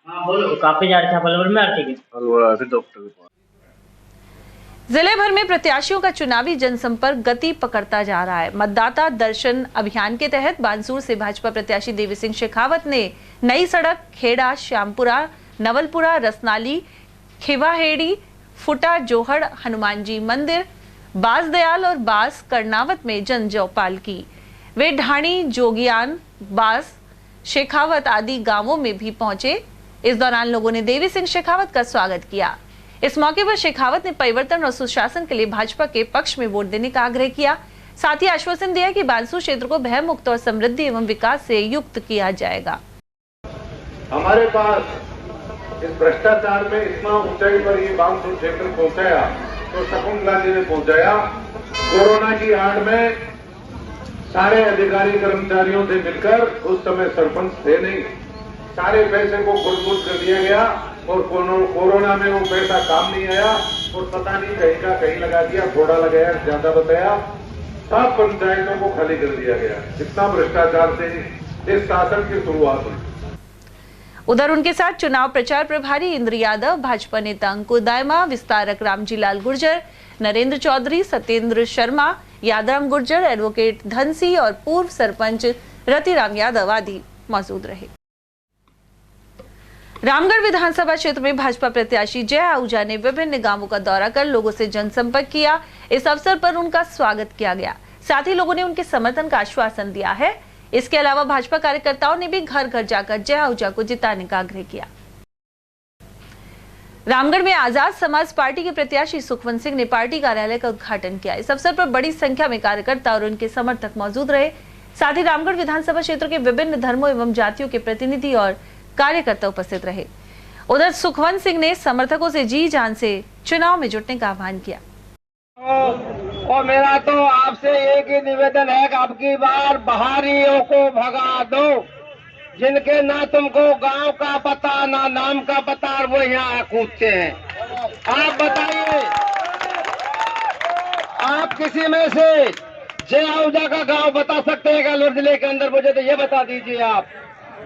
तो कहाँ पे जा रहे थे? अलवर में आते? अलवर आते डॉक्टर के पास। जिले भर में प्रत्याशियों का चुनावी जनसंपर्क गति पकड़ता जा रहा है। मतदाता दर्शन अभियान के तहत बानसूर से भाजपा प्रत्याशी देवी सिंह शेखावत ने नई सड़क, खेड़ा, श्यामपुरा, नवलपुरा, रसनाली, खिवाहेड़ी, फुटा, जोहड़, हनुमान जी मंदिर, बासदयाल और बास करनावत में जन चौपाल की। वे ढाणी, जोगियान, बास, शेखावत आदि गांवों में भी पहुंचे। इस दौरान लोगों ने देवी सिंह शेखावत का स्वागत किया। इस मौके पर शेखावत ने परिवर्तन और सुशासन के लिए भाजपा के पक्ष में वोट देने का आग्रह किया। साथ ही आश्वासन दिया कि बानसूर क्षेत्र को भय मुक्त और समृद्धि एवं विकास से युक्त किया जाएगा। हमारे पास इस भ्रष्टाचार में इतना ऊंचाई पर ये बानसूर क्षेत्र पहुंचाया तो शकुंतला जी ने पहुंचाया। कोरोना की आड़ में सारे अधिकारी कर्मचारियों से मिलकर, उस समय सरपंच थे नहीं, सारे पैसे को खुद कर दिया गया और कोरोना में वो पैसा काम नहीं आया और पता नहीं कहीं का कहीं लगा दिया, थोड़ा लगाया, ज्यादा बताया, सब पंचायतों को खाली कर दिया गया। इतना भ्रष्टाचार से इस शासन की शुरुआत हुई। उधर उनके साथ चुनाव प्रचार प्रभारी इंद्र यादव, भाजपा नेता अंकुर दायमा, विस्तारक रामजीलाल गुर्जर, नरेंद्र चौधरी, सत्येंद्र शर्मा, यादराम गुर्जर, एडवोकेट धनसी और पूर्व सरपंच रतिराम यादव आदि मौजूद रहे। रामगढ़ विधानसभा क्षेत्र में भाजपा प्रत्याशी जय आहूजा ने विभिन्न गांवों का दौरा कर लोगों से जनसंपर्क किया। इस अवसर पर उनका स्वागत किया गया। साथ ही लोगों ने उनके समर्थन का आश्वासन दिया है। इसके अलावा भाजपा कार्यकर्ताओं ने भी घर घर जाकर जय आहूजा को जिताने का आग्रह किया। रामगढ़ में आजाद समाज पार्टी के प्रत्याशी सुखवंत सिंह ने पार्टी कार्यालय का उद्घाटन किया। इस अवसर पर बड़ी संख्या में कार्यकर्ता और उनके समर्थक मौजूद रहे। साथ ही रामगढ़ विधानसभा क्षेत्र के विभिन्न धर्मों एवं जातियों के प्रतिनिधि और कार्यकर्ता उपस्थित रहे। उधर सुखवंत सिंह ने समर्थकों से जी जान से चुनाव में जुटने का आह्वान किया। और मेरा तो आपसे एक ही निवेदन है कि अब की बार बाहरियों को भगा दो, जिनके ना तुमको गांव का पता ना नाम का पता, और वो यहाँ कूदते हैं। आप बताइए, आप किसी में से जय आहूजा का गांव बता सकते हैं अलवर जिले के अंदर? मुझे तो ये बता दीजिए आप।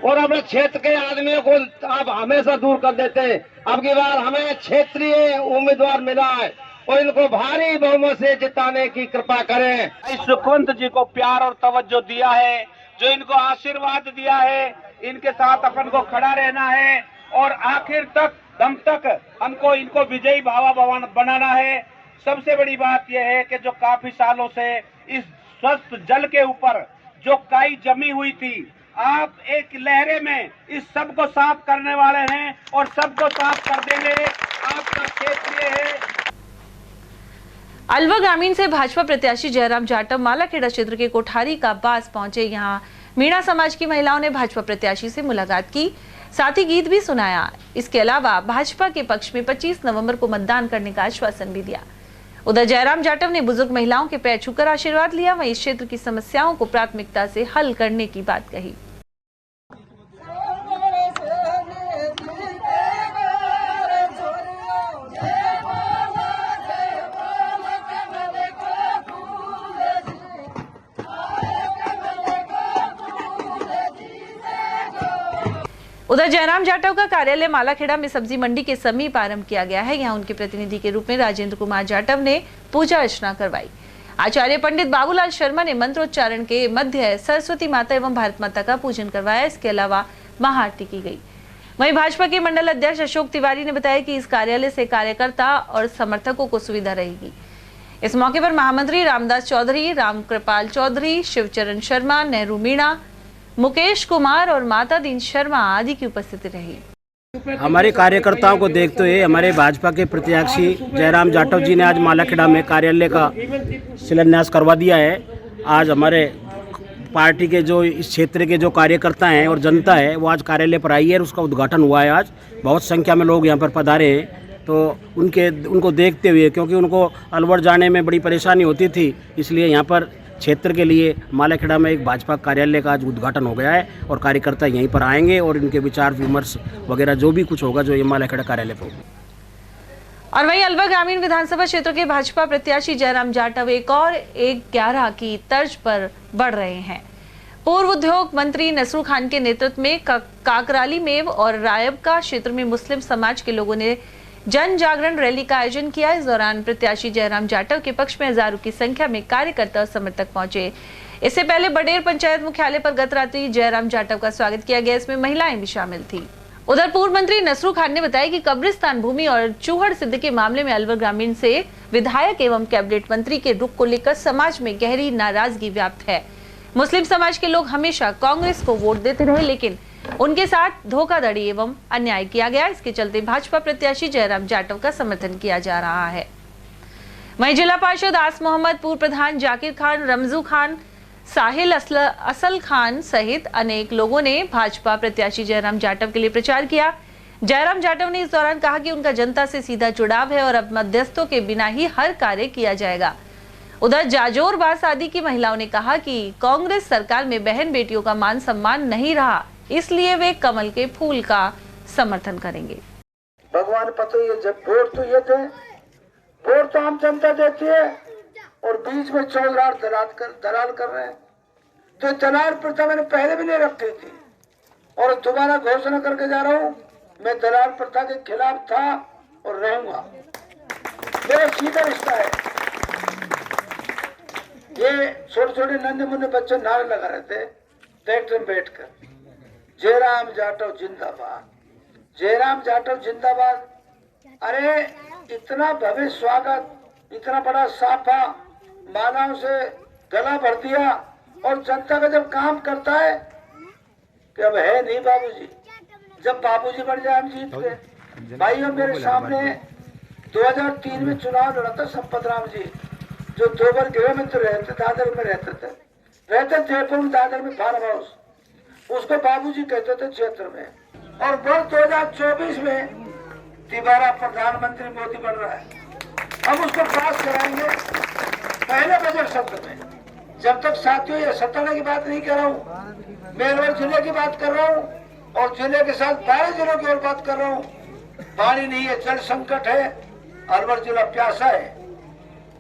और अपने क्षेत्र के आदमियों को आप हमेशा दूर कर देते हैं। अब की बार हमें क्षेत्रीय उम्मीदवार मिला है और इनको भारी बहुमत से जिताने की कृपा करें। सुखवंत जी को प्यार और तवज्जो दिया है, जो इनको आशीर्वाद दिया है, इनके साथ अपन को खड़ा रहना है और आखिर तक दम तक हमको इनको विजयी भावा बनाना है। सबसे बड़ी बात यह है कि जो काफी सालों से इस स्वस्थ जल के ऊपर जो काई जमी हुई थी, आप एक लहरे में इस सब को साफ करने वाले हैं और सबको साफ कर देंगे। आपका क्षेत्र है। अलवर ग्रामीण से भाजपा प्रत्याशी जयराम जाटव मालाखेड़ा क्षेत्र के कोठारी का बास पहुंचे। यहां मीणा समाज की महिलाओं ने भाजपा प्रत्याशी से मुलाकात की, साथ ही गीत भी सुनाया। इसके अलावा भाजपा के पक्ष में 25 नवंबर को मतदान करने का आश्वासन भी दिया। उधर जयराम जाटव ने बुजुर्ग महिलाओं के पैर छूकर आशीर्वाद लिया। वहीं इस क्षेत्र की समस्याओं को प्राथमिकता से हल करने की बात कही। उधर जयराम जाटव का कार्यालय मालाखेड़ा में सब्जी मंडी के समीप आरंभ किया गया है। यहां उनके प्रतिनिधि के रूप में राजेंद्र कुमार जाटव ने पूजा अर्चना करवाई। आचार्य पंडित बाबूलाल शर्मा ने मंत्रोच्चारण के मध्य सरस्वती माता एवं भारत माता का पूजन करवाया। इसके अलावा महाआरती की गई। वहीं भाजपा के मंडल अध्यक्ष अशोक तिवारी ने बताया कि इस कार्यालय से कार्यकर्ता और समर्थकों को सुविधा रहेगी। इस मौके पर महामंत्री रामदास चौधरी, रामकृपाल चौधरी, शिवचरण शर्मा, नेहरू मीणा, मुकेश कुमार और माता दीन शर्मा आदि की उपस्थिति रही। हमारे कार्यकर्ताओं को देखते हुए हमारे भाजपा के प्रत्याशी जयराम जाटव जी ने आज मालाखेड़ा में कार्यालय का शिलान्यास करवा दिया है। आज हमारे पार्टी के जो इस क्षेत्र के जो कार्यकर्ता हैं और जनता है वो आज कार्यालय पर आई है और उसका उद्घाटन हुआ है। आज बहुत संख्या में लोग यहाँ पर पधारे हैं। तो उनको देखते हुए, क्योंकि उनको अलवर जाने में बड़ी परेशानी होती थी, इसलिए यहाँ पर क्षेत्र के लिए मालाखेड़ा में एक भाजपा कार्यालय का आज उद्घाटन हो गया है और कार्यकर्ता यहीं पर आएंगे और इनके विचार विमर्श वगैरह जो भी कुछ होगा जो ये मालाखेड़ा कार्यालय पर होगा। और वहीं अलवर ग्रामीण विधानसभा क्षेत्र के भाजपा प्रत्याशी जयराम जाटव एक और 11 की तर्ज पर बढ़ रहे हैं। पूर्व उद्योग मंत्री नसरुल खान के नेतृत्व में काकराली मेव और रायबका क्षेत्र में मुस्लिम समाज के लोगों ने जन जागरण रैली का आयोजन किया। इस दौरान प्रत्याशी जयराम जाटव के पक्ष में हजारों की संख्या में कार्यकर्ता और समर्थक पहुंचे। इससे पहले बडेर पंचायत मुख्यालय पर गत रात्रि जयराम जाटव का स्वागत किया गया। इसमें महिलाएं भी शामिल थी। उधर पूर्व मंत्री नसरू खान ने बताया कि कब्रिस्तान भूमि और चूहड़ सिद्ध के मामले में अलवर ग्रामीण से विधायक एवं कैबिनेट मंत्री के रुख को लेकर समाज में गहरी नाराजगी व्याप्त है। मुस्लिम समाज के लोग हमेशा कांग्रेस को वोट देते रहे, लेकिन उनके साथ धोखाधड़ी एवं अन्याय किया गया। इसके चलते भाजपा प्रत्याशी जयराम जाटव का समर्थन किया जा रहा है। वहीं जिला पार्षद आस मोहम्मद, पूर्व प्रधान जाकिर खान, रमजू खान, साहिल असल खान सहित अनेक लोगों ने भाजपा प्रत्याशी जयराम जाटव के लिए प्रचार किया। जयराम जाटव ने इस दौरान कहा कि उनका जनता से सीधा जुड़ाव है और अब मध्यस्थों के बिना ही हर कार्य किया जाएगा। उधर जाजोर बासादी की महिलाओं ने कहा कि कांग्रेस सरकार में बहन बेटियों का मान सम्मान नहीं रहा, इसलिए वे कमल के फूल का समर्थन करेंगे। भगवान पता ही जब वोट तो ये थे, वोट तो आम जनता देती है और बीच में चौधरार दलाल कर रहे हैं। तो दलाल प्रथा मैंने पहले भी नहीं रखी थी और दोबारा घोषणा करके जा रहा हूँ, मैं दलाल प्रथा के खिलाफ था और रहूंगा। मेरा सीधा रिश्ता है। ये छोटे छोटे नन्हे मुन्ने बच्चे नारे लगा रहे थे ट्रैक्टर में बैठकर, जयराम जाटव जिंदाबाद, जयराम जाटव जिंदाबाद। अरे इतना भव्य स्वागत, इतना बड़ा साफा, मालाओं से गला भर दिया और जनता का जब काम करता है कि अब है नहीं बाबूजी, जब बाबूजी बन जाए हम जीत गए। भाइयों मेरे सामने 2003 में चुनाव लड़ा था संपत राम जी, जो 2 बार गृह मंत्री रहते, दादर में रहते थे, जयपुर में दादर में फार्म हाउस, उसको बाबूजी कहते थे क्षेत्र में। और वर्ष 2024 में दोबारा प्रधानमंत्री मोदी बन रहा है, हम उसको पास कराएंगे पहले बजट सत्र में। जब तक साथियों ये सत्ताने की बात नहीं कर रहा हूँ, मैं अलवर जिले की बात कर रहा हूँ और जिले के साथ 12 जिलों की और बात कर रहा हूँ। पानी नहीं है, जल संकट है, अलवर जिला प्यासा है।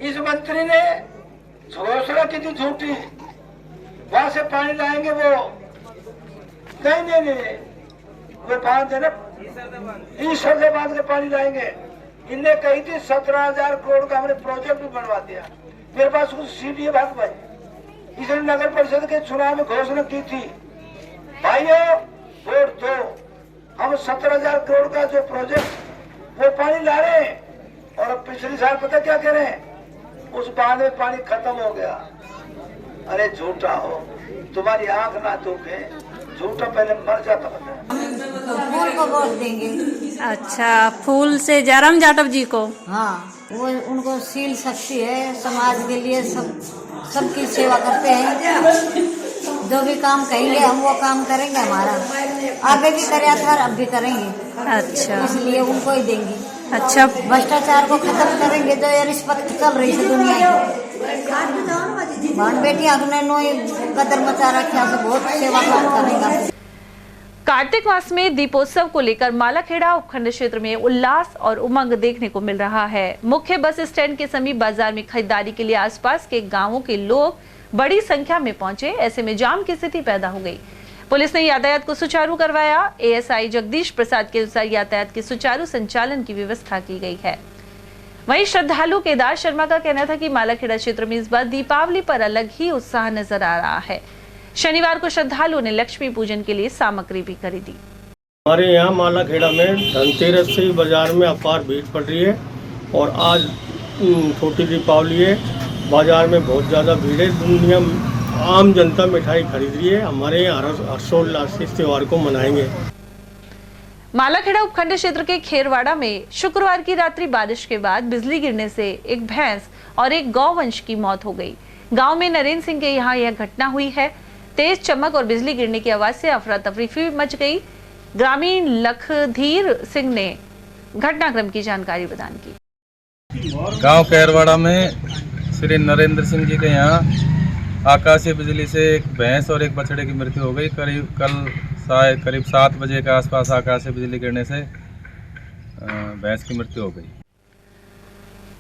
इस मंत्री ने घोषणा की थी झूठी, वहां से पानी लाएंगे, वो नहीं वो बांध है ना, ईश्वर से बांध के पानी लाएंगे। इनने कही थी 17,000 करोड़ का हमने प्रोजेक्ट भी बनवा दिया। मेरे पास कुछ सीट है भाग भाई, इसने नगर परिषद के चुनाव में घोषणा की थी, भाइयों वोट दो, हम 17,000 करोड़ का जो प्रोजेक्ट वो पानी ला रहे हैं। और अब पिछले साल पता क्या कह रहे हैं, उस बांध में पानी खत्म हो गया। अरे झूठा हो, तुम्हारी आंख ना दुखे, झूठा पहले मर जाता बता। फूल को वोट देंगे। अच्छा, फूल से जयराम जाटव जी को? हाँ, वो उनको शील शक्ति है, समाज के लिए सबकी सेवा करते हैं। जो भी काम कहेंगे हम वो काम करेंगे, हमारा आगे भी करे था, अब भी करेंगे। अच्छा, इसलिए उनको ही देंगे। अच्छा, भ्रष्टाचार को खत्म करेंगे, जो ये रिश्वत चल रही है दुनिया की। बहन बेटियां अपने कदर मचा रखा, से बहुत सेवा करेंगे। कार्तिक मास में दीपोत्सव को लेकर मालाखेड़ा उपखंड क्षेत्र में उल्लास और उमंग देखने को मिल रहा है। मुख्य बस स्टैंड के समीप बाजार में खरीदारी के लिए आसपास के गांवों के लोग बड़ी संख्या में पहुंचे। ऐसे में जाम की स्थिति पैदा हो गई। पुलिस ने यातायात को सुचारू करवाया। एएसआई जगदीश प्रसाद के अनुसार यातायात के सुचारू संचालन की व्यवस्था की गई है। वहीं श्रद्धालु केदार शर्मा का कहना था कि मालाखेड़ा क्षेत्र में इस बार दीपावली पर अलग ही उत्साह नजर आ रहा है। शनिवार को श्रद्धालुओं ने लक्ष्मी पूजन के लिए सामग्री भी खरीदी। हमारे यहाँ मालाखेड़ा में धनतेरस से बाजार में अपार भीड़ पड़ रही है और आज छोटी दीपावली है, बाजार में बहुत ज़्यादा भीड़ है। दुनिया आम जनता मिठाई खरीद रही है। हमारे यहाँ हर्षोल्लास से इस त्यौहार को मनाएंगे। मालाखेड़ा उपखंड क्षेत्र के खेरवाड़ा में शुक्रवार की रात्रि बारिश के बाद बिजली गिरने से एक भैंस और एक गौवंश की मौत हो गई। गांव में नरेंद्र सिंह के यहाँ यह घटना हुई है। तेज चमक और बिजली गिरने की आवाज से अफरा तफरी मच गई। ग्रामीण लखधीर सिंह ने घटनाक्रम की जानकारी प्रदान की। गांव कैरवाड़ा में श्री नरेंद्र सिंह जी के यहाँ आकाशीय बिजली से एक भैंस और एक बछड़े की मृत्यु हो गई। करीब 7 बजे के आसपास आकाशीय बिजली गिरने से भैंस की मृत्यु हो गई।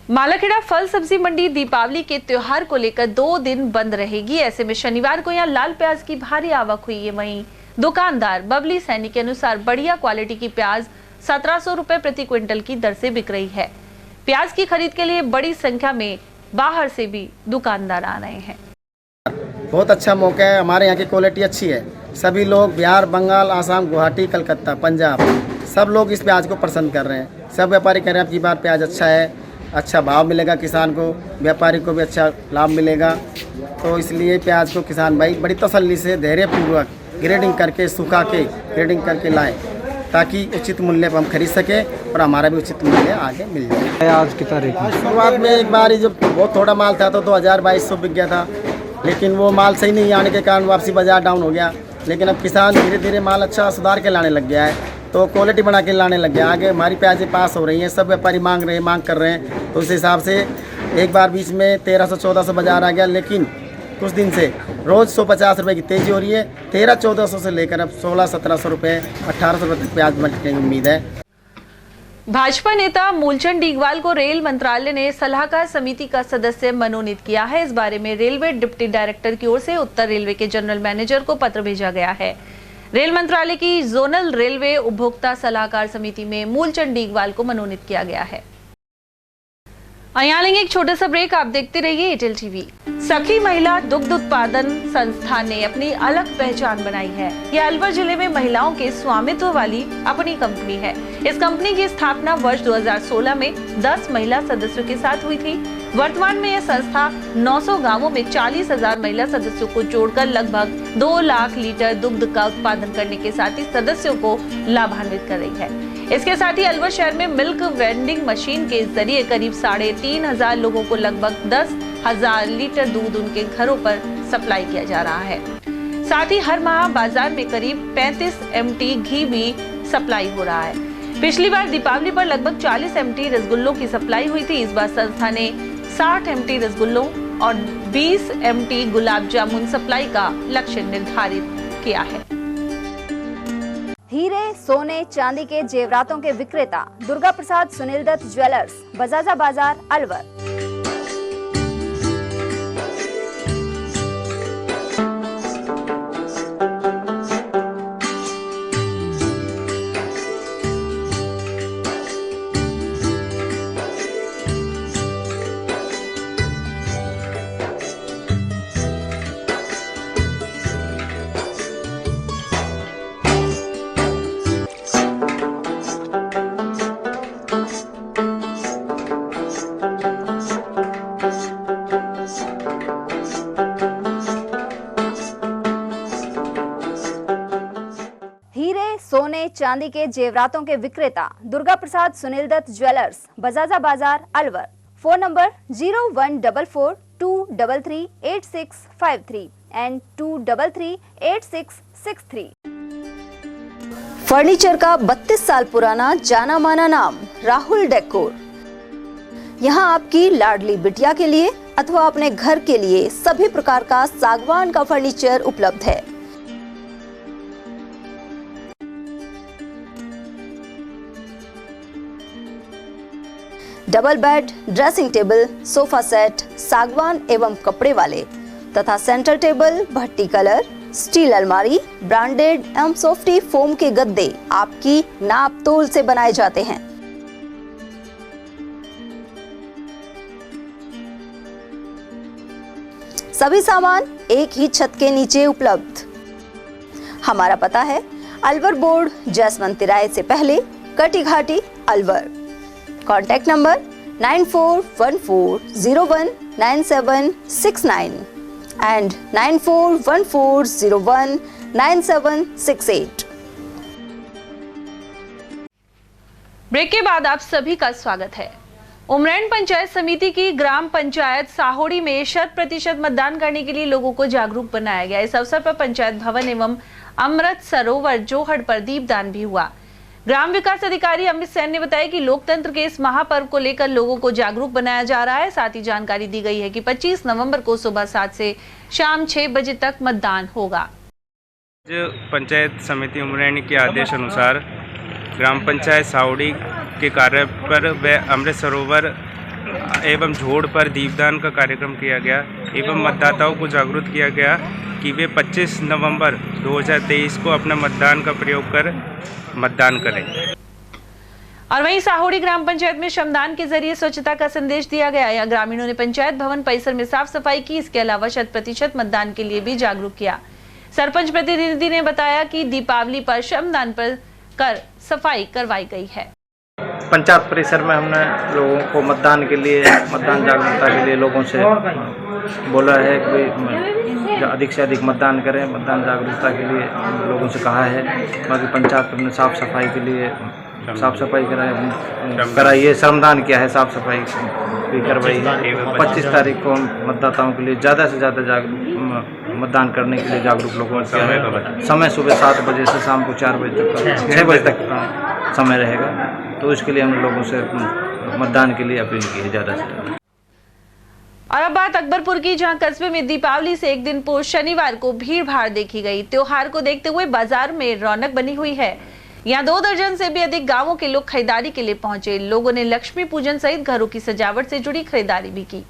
मालाखेड़ा फल सब्जी मंडी दीपावली के त्योहार को लेकर 2 दिन बंद रहेगी। ऐसे में शनिवार को यहाँ लाल प्याज की भारी आवक हुई है। वहीं दुकानदार बबली सैनी के अनुसार बढ़िया क्वालिटी की प्याज 1700 रुपए प्रति क्विंटल की दर से बिक रही है। प्याज की खरीद के लिए बड़ी संख्या में बाहर से भी दुकानदार आ रहे हैं। बहुत अच्छा मौका है, हमारे यहाँ की क्वालिटी अच्छी है। सभी लोग बिहार, बंगाल, आसाम, गुवाहाटी, कलकत्ता, पंजाब सब लोग इस प्याज को पसंद कर रहे हैं। सब व्यापारी कह रहे हैं अब की बार प्याज अच्छा है, अच्छा भाव मिलेगा किसान को, व्यापारी को भी अच्छा लाभ मिलेगा। तो इसलिए प्याज को किसान भाई बड़ी तसल्ली से धैर्यपूर्वक ग्रेडिंग करके सुखा के ग्रेडिंग करके लाएं, ताकि उचित मूल्य पर हम खरीद सकें और हमारा भी उचित मूल्य आगे मिल जाए। आज की तारीख शुरुआत में एक बार जब बहुत थोड़ा माल था तो 2200 बिक गया था, लेकिन वो माल सही नहीं आने के कारण वापसी बाजार डाउन हो गया। लेकिन अब किसान धीरे धीरे माल अच्छा सुधार के लाने लग गया है, तो क्वालिटी बना के लाने लग गया। आगे हमारी प्याजें पास हो रही हैं, सब व्यापारी मांग कर रहे हैं। तो उस हिसाब से एक बार बीच में 1300-1400 बाजार आ गया, लेकिन कुछ दिन से रोज़ 150 रुपये की तेज़ी हो रही है। 1300-1400 से लेकर अब 1600-1700 रुपये 1800 रुपये तक प्याज बढ़ने की उम्मीद है। भाजपा नेता मूलचंद डीगवाल को रेल मंत्रालय ने सलाहकार समिति का सदस्य मनोनीत किया है। इस बारे में रेलवे डिप्टी डायरेक्टर की ओर से उत्तर रेलवे के जनरल मैनेजर को पत्र भेजा गया है। रेल मंत्रालय की जोनल रेलवे उपभोक्ता सलाहकार समिति में मूलचंद डीगवाल को मनोनीत किया गया है। यहाँ लेंगे एक छोटा सा ब्रेक, आप देखते रहिए एयरटेल टीवी। सखी महिला दुग्ध उत्पादन संस्थान ने अपनी अलग पहचान बनाई है। यह अलवर जिले में महिलाओं के स्वामित्व वाली अपनी कंपनी है। इस कंपनी की स्थापना वर्ष 2016 में 10 महिला सदस्यों के साथ हुई थी। वर्तमान में यह संस्था 900 गांवों में 40,000 महिला सदस्यों को जोड़कर लगभग 2 लाख लीटर दुग्ध का उत्पादन करने के साथ ही सदस्यों को लाभान्वित कर रही है। इसके साथ ही अलवर शहर में मिल्क वेंडिंग मशीन के जरिए करीब 3,500 लोगों को लगभग 10,000 लीटर दूध उनके घरों पर सप्लाई किया जा रहा है। साथ ही हर माह बाजार में करीब 35 MT घी भी सप्लाई हो रहा है। पिछली बार दीपावली पर लगभग 40 MT रसगुल्लों की सप्लाई हुई थी। इस बार संस्था ने 60 MT रसगुल्लों और 20 MT गुलाब जामुन सप्लाई का लक्ष्य निर्धारित किया है। हीरे, सोने, चांदी के जेवरातों के विक्रेता दुर्गा प्रसाद सुनील दत्त ज्वेलर्स, बजाजा बाजार, अलवर। सोने चांदी के जेवरातों के विक्रेता दुर्गा प्रसाद सुनील दत्त ज्वेलर्स, बजाजा बाजार, Alwar. Phone number 0144233863 and 2338663। Furniture का 32 साल पुराना जाना माना नाम राहुल डेकोर। यहाँ आपकी लाडली बिटिया के लिए अथवा अपने घर के लिए सभी प्रकार का सागवान का फर्नीचर उपलब्ध है। Double bed, dressing table, sofa set सागवान एवं कपड़े वाले तथा सेंटर टेबल, भट्टी कलर, स्टील अलमारी, ब्रांडेड एवं सॉफ्टी फोम के गद्दे आपकी नाप तोल से बनाए जाते हैं। सभी सामान एक ही छत के नीचे उपलब्ध। हमारा पता है अलवर बोर्ड, जसवंत तिराहे से पहले, Kati Ghati, Alwar. Contact number 9414019769 and 9414019768। Break के बाद आप सभी का स्वागत है। उमरैन पंचायत समिति की ग्राम पंचायत साहोड़ी में 100% मतदान करने के लिए लोगों को जागरूक बनाया गया। इस अवसर पर पंचायत भवन एवं अमृत सरोवर जोहड़ पर दीपदान भी हुआ। ग्राम विकास अधिकारी अमित सैन ने बताया कि लोकतंत्र के इस महापर्व को लेकर लोगों को जागरूक बनाया जा रहा है। साथ ही जानकारी दी गई है कि 25 नवंबर को सुबह 7 से शाम 6 बजे तक मतदान होगा। पंचायत समिति उमरैन के आदेश अनुसार ग्राम पंचायत साहोड़ी के कार्य पर व अमृत सरोवर एवं झोड़ पर दीपदान का कार्यक्रम किया गया एवं मतदाताओं को जागरूक किया गया कि वे 25 नवंबर 2023 को अपना मतदान का प्रयोग कर मतदान करें। और वहीं साहोड़ी ग्राम पंचायत में श्रमदान के जरिए स्वच्छता का संदेश दिया गया। यहाँ ग्रामीणों ने पंचायत भवन परिसर में साफ सफाई की। इसके अलावा 100% मतदान के लिए भी जागरूक किया। सरपंच प्रतिनिधि ने बताया कि दीपावली पर श्रमदान पर कर सफाई करवाई गई है। पंचायत परिसर में हमने लोगों को मतदान के लिए, मतदान जागरूकता के लिए लोगों से बोला है कि अधिक से अधिक मतदान करें। मतदान जागरूकता के लिए लोगों से कहा है। बाकी पंचायत में साफ सफाई के लिए साफ सफाई कराइए, श्रमदान किया है, साफ सफाई भी करवाई है। 25 तारीख को मतदाताओं के लिए ज़्यादा से ज़्यादा मतदान करने के लिए जागरूक लोगों को किया है। समय सुबह 7 बजे से शाम को 4 बजे तक 6 बजे तक समय रहेगा, तो इसके लिए हमने लोगों से मतदान के लिए अपील की है ज़्यादा से ज़्यादा। और अब बात अकबरपुर की, जहां कस्बे में दीपावली से एक दिन पूर्व शनिवार को भीड़ भाड़ देखी गई। त्योहार को देखते हुए बाजार में रौनक बनी हुई है। यहाँ 2 दर्जन से भी अधिक गांवों के लोग खरीदारी के लिए पहुंचे। लोगों ने लक्ष्मी पूजन सहित घरों की सजावट से जुड़ी खरीदारी भी की।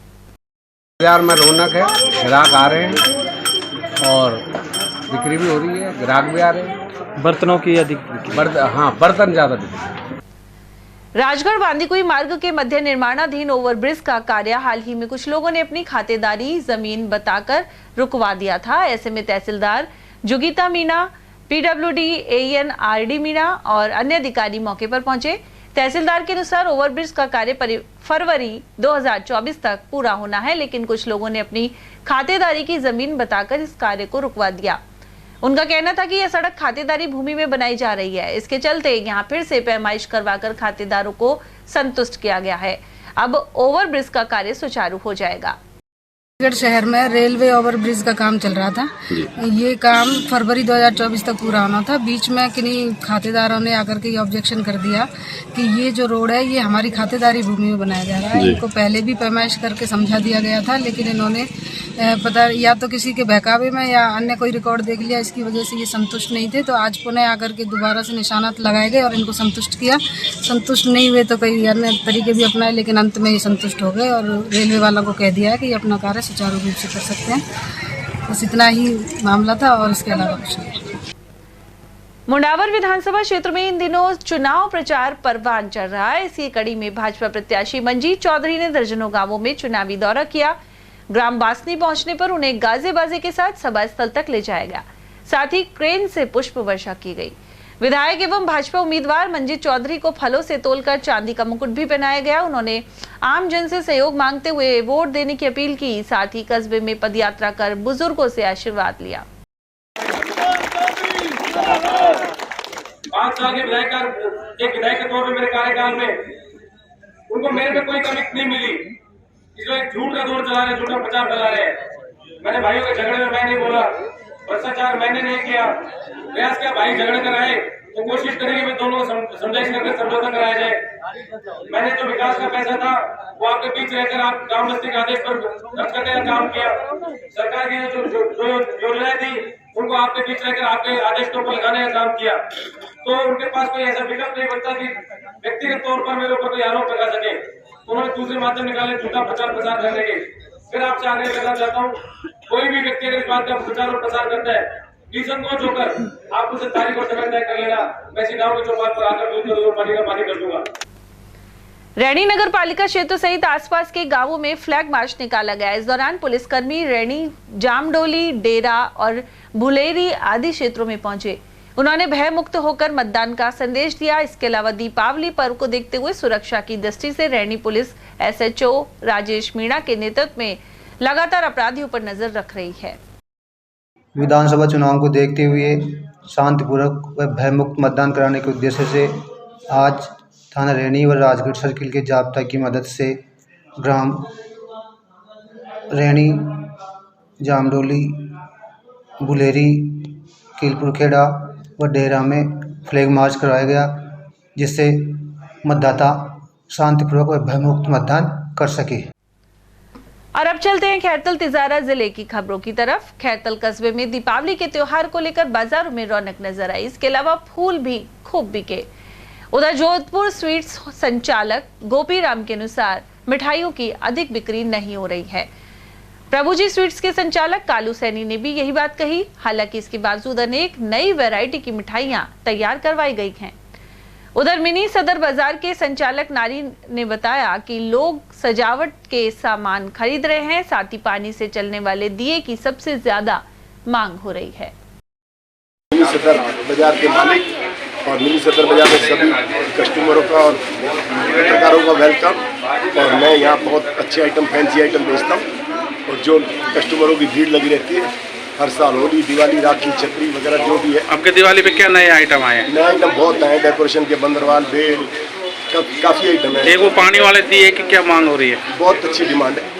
बाजार में रौनक है, ग्राहक आ रहे हैं और बिक्री भी हो रही है, ग्राहक भी आ रहे हैं। बर्तनों की अधिक बर्तन ज्यादा बिक्री। राजगढ़ बांदीकुई मार्ग के मध्य निर्माणाधीन ओवरब्रिज का कार्य हाल ही में कुछ लोगों ने अपनी खातेदारी जमीन बताकर रुकवा दिया था। ऐसे में tehsildar Jugita Meena, PWD AEN RD Meena और अन्य अधिकारी मौके पर पहुंचे। तहसीलदार के अनुसार ओवरब्रिज का कार्य फरवरी 2024 तक पूरा होना है, लेकिन कुछ लोगों ने अपनी खातेदारी की जमीन बताकर इस कार्य को रुकवा दिया। उनका कहना था कि यह सड़क खातेदारी भूमि में बनाई जा रही है। इसके चलते यहां फिर से पैमाइश करवाकर खातेदारों को संतुष्ट किया गया है। अब ओवरब्रिज का कार्य सुचारू हो जाएगा। शहर में रेलवे ओवरब्रिज का काम चल रहा था। ये काम फरवरी 2024 तक पूरा होना था। बीच में किन्हीं खातेदारों ने आकर के ऑब्जेक्शन कर दिया कि ये जो रोड है ये हमारी खातेदारी भूमि में बनाया जा रहा है। इनको पहले भी पैमाइश करके समझा दिया गया था, लेकिन इन्होंने पता या तो किसी के बहकावे में या अन्य कोई रिकॉर्ड देख लिया, इसकी वजह से ये संतुष्ट नहीं थे। तो आज पुनः आकर के दोबारा से निशानात लगाए गए और इनको संतुष्ट किया। संतुष्ट नहीं हुए तो कई अन्य तरीके भी अपनाए, लेकिन अंत में ये संतुष्ट हो गए और रेलवे वालों को कह दिया है कि ये अपना कार्य सुचारू रूप से कर सकते हैं। बस इतना ही मामला था और इसके अलावा कुछ नहीं। मुंडावर विधानसभा क्षेत्र में इन दिनों चुनाव प्रचार परवान चल रहा है। इसी कड़ी में भाजपा प्रत्याशी मंजीत चौधरी ने दर्जनों गांवों में चुनावी दौरा किया। ग्राम बासनी पहुंचने पर उन्हें गाजे बाजे के साथ सभा स्थल तक ले जाया गया। साथ ही क्रेन से पुष्प वर्षा की गई। विधायक एवं भाजपा उम्मीदवार मंजीत चौधरी को फलों से तोलकर चांदी का मुकुट भी पहनाया गया। उन्होंने आम जन से सहयोग मांगते हुए वोट देने की अपील की। साथ ही कस्बे में पदयात्रा कर बुजुर्गों से आशीर्वाद लिया। 5 साल के विधायक के तौर पर मेरे कार्यकाल में उनको मेरे पे कोई कमी नहीं मिली। इसलिए झूठ का दौर चला रहे, झूठा प्रचार चला रहे। मैंने भाइयों के झगड़े में मैं नहीं बोला, भ्रष्टाचार मैंने नहीं किया। प्रयास किया भाई झगड़े कराए तो कोशिश करेंगे कि दोनों को समझाइश करके समझौता कराया जाए। मैंने जो विकास का पैसा था वो आपके बीच रहकर आप गांव बस्ती के आदेश पर खर्च करने का काम किया। सरकार की जो योजनाएं थी उनको आपके बीच रहकर आपके आदेश के ऊपर लगाने का काम किया। तो उनके पास कोई ऐसा विकल्प नहीं बचता कि व्यक्तिगत तौर पर मेरे ऊपर कोई आरोप लगा सके। उन्होंने दूसरे माध्यम निकाले झूठा प्रचार प्रसार करने के। फिर आपसे आग्रह करना चाहता हूँ, कोई भी व्यक्ति अगर इस बात का प्रचार और प्रसार करता है, निसंकोच होकर आप उसे तारीख और समय तय कर लेना। मैं इसी गाँव के चौपाल पर आकर दूध और पानी का पानी कर दूंगा। रैनी नगर पालिका क्षेत्र सहित आसपास के गांवों में फ्लैग मार्च निकाला गया। इस दौरान पुलिसकर्मी रैनी, जामडोली, डेरा और भुलेरी आदि क्षेत्रों में पहुंचे। उन्होंने भय मुक्त होकर मतदान का संदेश दिया। इसके अलावा दीपावली पर्व को देखते हुए सुरक्षा की दृष्टि से रैनी पुलिस SHO राजेश मीणा के नेतृत्व में लगातार अपराधियों पर नजर रख रही है। विधानसभा चुनाव को देखते हुए शांतिपूर्वक व भयमुक्त मतदान कराने के उद्देश्य से आज थाना रैनी व राजगढ़ सर्किल के जाब्ता की मदद से ग्राम रैनी, जामडोली, बुलेरी, कीलपुरखेड़ा व डेरा में फ्लैग मार्च करवाया गया, जिससे मतदाता शांतिपूर्वक व भयमुक्त मतदान कर सके। और अब चलते हैं खैरतल तिजारा जिले की खबरों की तरफ। खैरतल कस्बे में दीपावली के त्योहार को लेकर बाजारों में रौनक नजर आई। इसके अलावा फूल भी खूब बिके। उधर जोधपुर स्वीट्स संचालक गोपी राम के अनुसार मिठाइयों की अधिक बिक्री नहीं हो रही है। प्रभुजी स्वीट्स के संचालक कालू सैनी ने भी यही बात कही। हालांकि इसके बावजूद अनेक नई वैरायटी की मिठाइयां तैयार करवाई गई हैं। उधर मिनी सदर बाजार के संचालक नारी ने बताया कि लोग सजावट के सामान खरीद रहे हैं, साथ ही पानी से चलने वाले दिए की सबसे ज्यादा मांग हो रही है। मिनी सदर बाजार के मालिक और मिनी सदर बाजार में सभी कस्टमरों का और पत्रकारों का वेलकम। और मैं यहाँ बहुत अच्छे आइटम, फैंसी आइटम बेचता हूँ और जो कस्टमरों की भीड़ लगी रहती है। हर साल होली, दिवाली, राखी, छतरी वगैरह जो भी है। आपके दिवाली पे क्या नए आइटम आए हैं? नए आइटम बहुत आए, डेकोरेशन के बंदरवाल, बेल, काफ़ी आइटम है। एक वो पानी वाले दिए की क्या मांग हो रही है? बहुत अच्छी डिमांड है।